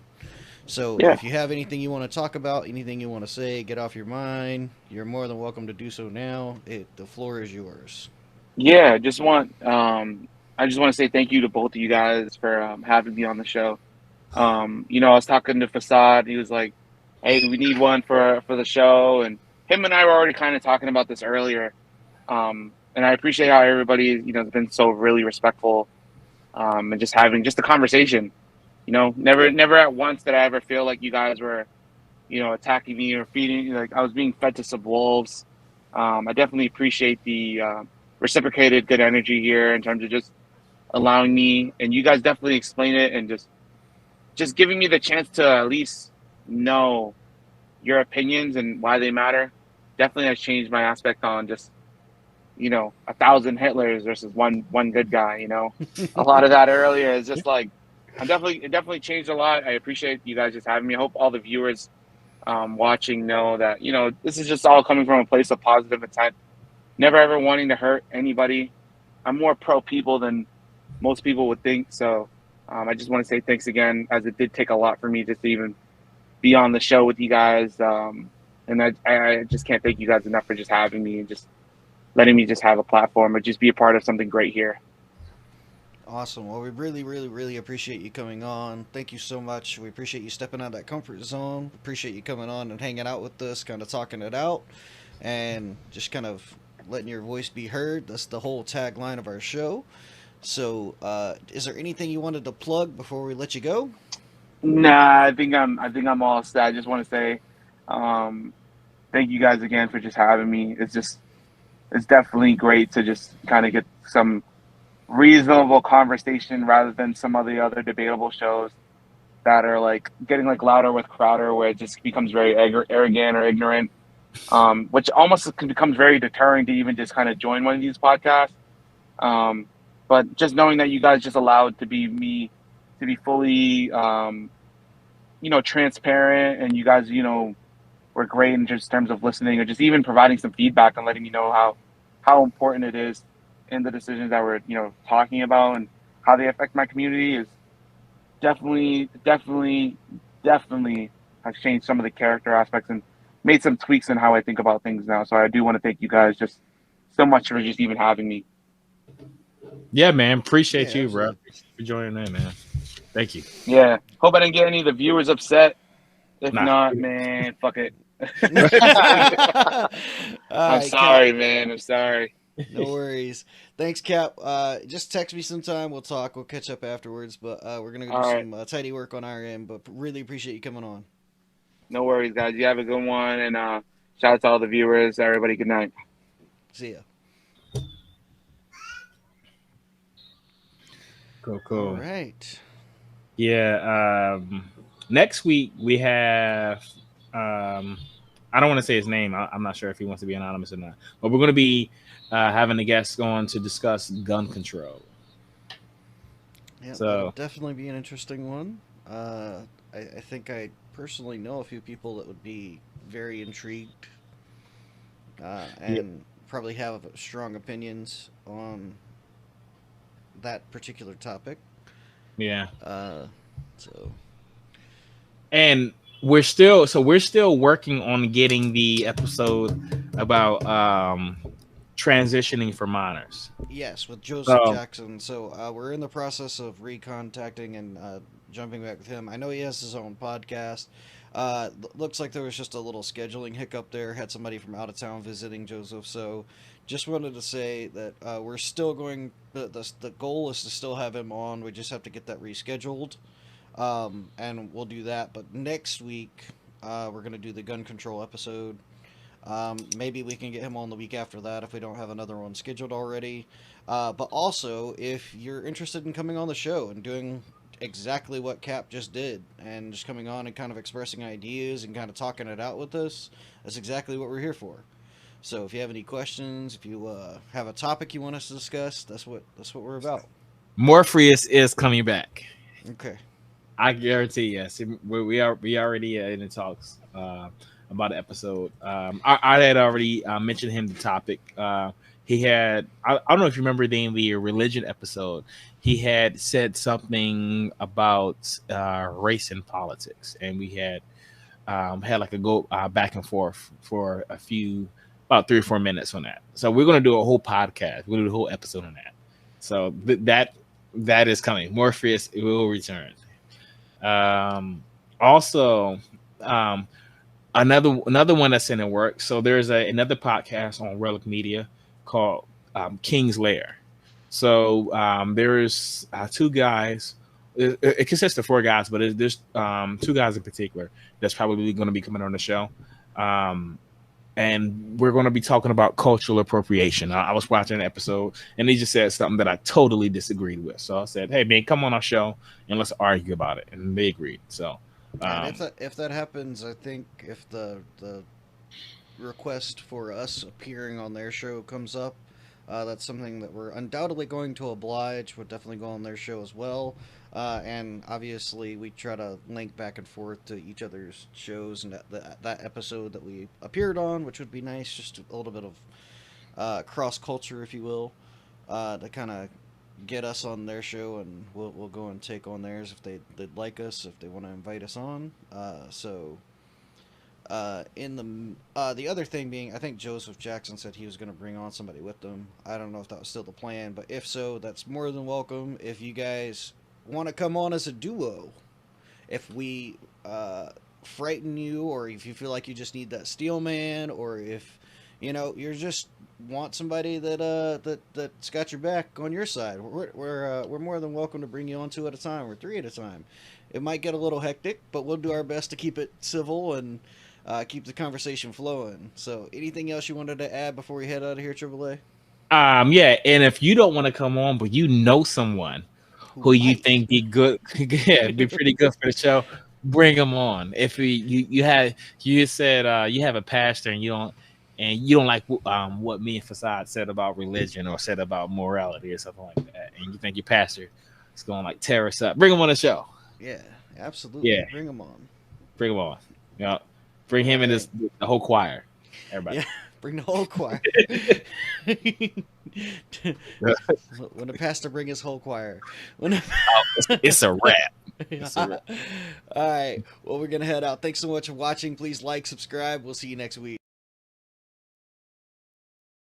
So Yeah. if you have anything you want to talk about, anything you want to say, get off your mind, you're more than welcome to do so now. The floor is yours. Yeah, I just want to say thank you to both of you guys for having me on the show. I was talking to Facade. He was like, "Hey, we need one for the show," and him and I were already kind of talking about this earlier. And I appreciate how everybody, has been so really respectful, and just having just a conversation. Never at once did I ever feel like you guys were, attacking me or feeding. Like I was being fed to some wolves. I definitely appreciate the reciprocated good energy here in terms of just allowing me, and you guys definitely explain it and just giving me the chance to at least know your opinions and why they matter. Definitely has changed my aspect on just 1,000 Hitlers versus one good guy. A lot of that earlier is just like it definitely changed a lot. I appreciate you guys just having me. I hope all the viewers watching know that this is just all coming from a place of positive intent. Never ever wanting to hurt anybody. I'm more pro people than most people would think. So I just want to say thanks again, as it did take a lot for me just to even be on the show with you guys. And I just can't thank you guys enough for just having me and just letting me just have a platform or just be a part of something great here. Awesome. Well, we really, really, really appreciate you coming on. Thank you so much. We appreciate you stepping out of that comfort zone. Appreciate you coming on and hanging out with us, kind of talking it out, and just kind of letting your voice be heard. That's the whole tagline of our show. So, is there anything you wanted to plug before we let you go? Nah, I think I'm all set. I just want to say, um, thank you guys again for just having me. It's definitely great to just kind of get some reasonable conversation rather than some of the other debatable shows that are like getting like louder with Crowder, where it just becomes very arrogant or ignorant, which almost becomes very deterring to even just kind of join one of these podcasts. Um, but just knowing that you guys just allowed to be me, to be fully, transparent, and you guys, were great in just terms of listening or just even providing some feedback and letting me know how important it is in the decisions that we're, talking about and how they affect my community is definitely, definitely, definitely has changed some of the character aspects and made some tweaks in how I think about things now. So I do want to thank you guys just so much for just even having me. Yeah, man. Appreciate Yeah, you, bro. absolutely. Appreciate you for joining in, man. Thank you. Yeah. Hope I didn't get any of the viewers upset. If Nah. not, man, fuck it. All I'm right, Cap. sorry, man. I'm sorry. No worries. Thanks, Cap. Just text me sometime. We'll talk. We'll catch up afterwards. But we're gonna go do All right. some tidy work on our end. But really appreciate you coming on. No worries, guys. You have a good one. And shout out to all the viewers. Everybody, good night. See ya. Cool, All cool. right. Yeah. Next week we have. I don't want to say his name. I'm not sure if he wants to be anonymous or not. But we're going to be having a guest on to discuss gun control. Yeah, So that'll definitely be an interesting one. I think I personally know a few people that would be very intrigued Yep. and probably have strong opinions on that particular topic. yeah, So and we're still working on getting the episode about transitioning for minors. yes, with Joseph So Jackson. So we're in the process of recontacting and jumping back with him. I know he has his own podcast. Looks like there was just a little scheduling hiccup there. Had somebody from out of town visiting Joseph. So just wanted to say that we're still going. The goal is to still have him on. We just have to get that rescheduled, and we'll do that. But next week we're gonna do the gun control episode. Maybe we can get him on the week after that if we don't have another one scheduled already. But also, if you're interested in coming on the show and doing exactly what Cap just did, and just coming on and kind of expressing ideas and kind of talking it out with us, that's exactly what we're here for. So if you have any questions, if you have a topic you want us to discuss, that's what we're about. Morpheus is coming back. Okay. I guarantee. Yes, we already in the talks about the episode. I had already mentioned him the topic. He had I don't know if you remember the religion episode. He had said something about race and politics, and we had like a go back and forth for about 3 or 4 minutes on that. So we're gonna do a whole podcast. We're gonna do a whole episode on that. So that is coming. Morpheus will return. Also, another one that's in the works. So there's another podcast on Relic Media called King's Lair. So there's two guys. It consists of 4 guys, but there's 2 guys in particular that's probably going to be coming on the show. And we're going to be talking about cultural appropriation. I was watching an episode, and he just said something that I totally disagreed with. So I said, "Hey, man, come on our show and let's argue about it." And they agreed. So, and if that happens, I think if the request for us appearing on their show comes up, that's something that we're undoubtedly going to oblige. We'll definitely go on their show as well. And obviously, we try to link back and forth to each other's shows and that episode that we appeared on, which would be nice, just a little bit of cross culture, if you will, to kind of get us on their show, and we'll go and take on theirs if they'd like us, if they want to invite us on. In the other thing being, I think Joseph Jackson said he was going to bring on somebody with them. I don't know if that was still the plan, but if so, that's more than welcome. If you guys want to come on as a duo, if we frighten you, or if you feel like you just need that steel man, or if you're just want somebody that's got your back on your side, we're more than welcome to bring you on 2 at a time or 3 at a time. It might get a little hectic, but we'll do our best to keep it civil and keep the conversation flowing. So, anything else you wanted to add before we head out of here, Triboulet? Yeah, and if you don't want to come on, but you know someone who you think be good, yeah, be pretty good for the show, bring them on. If you said you have a pastor and you don't like what me and Facade said about religion or said about morality or something like that, and you think your pastor is going to like tear us up, bring them on the show. Yeah, absolutely. Yeah. Bring them on. Bring them on. Yeah. Bring him and the whole choir. Everybody. Yeah, bring the whole choir. When the pastor bring his whole choir. It's a wrap. It's a wrap. All right. Well, we're going to head out. Thanks so much for watching. Please like, subscribe. We'll see you next week.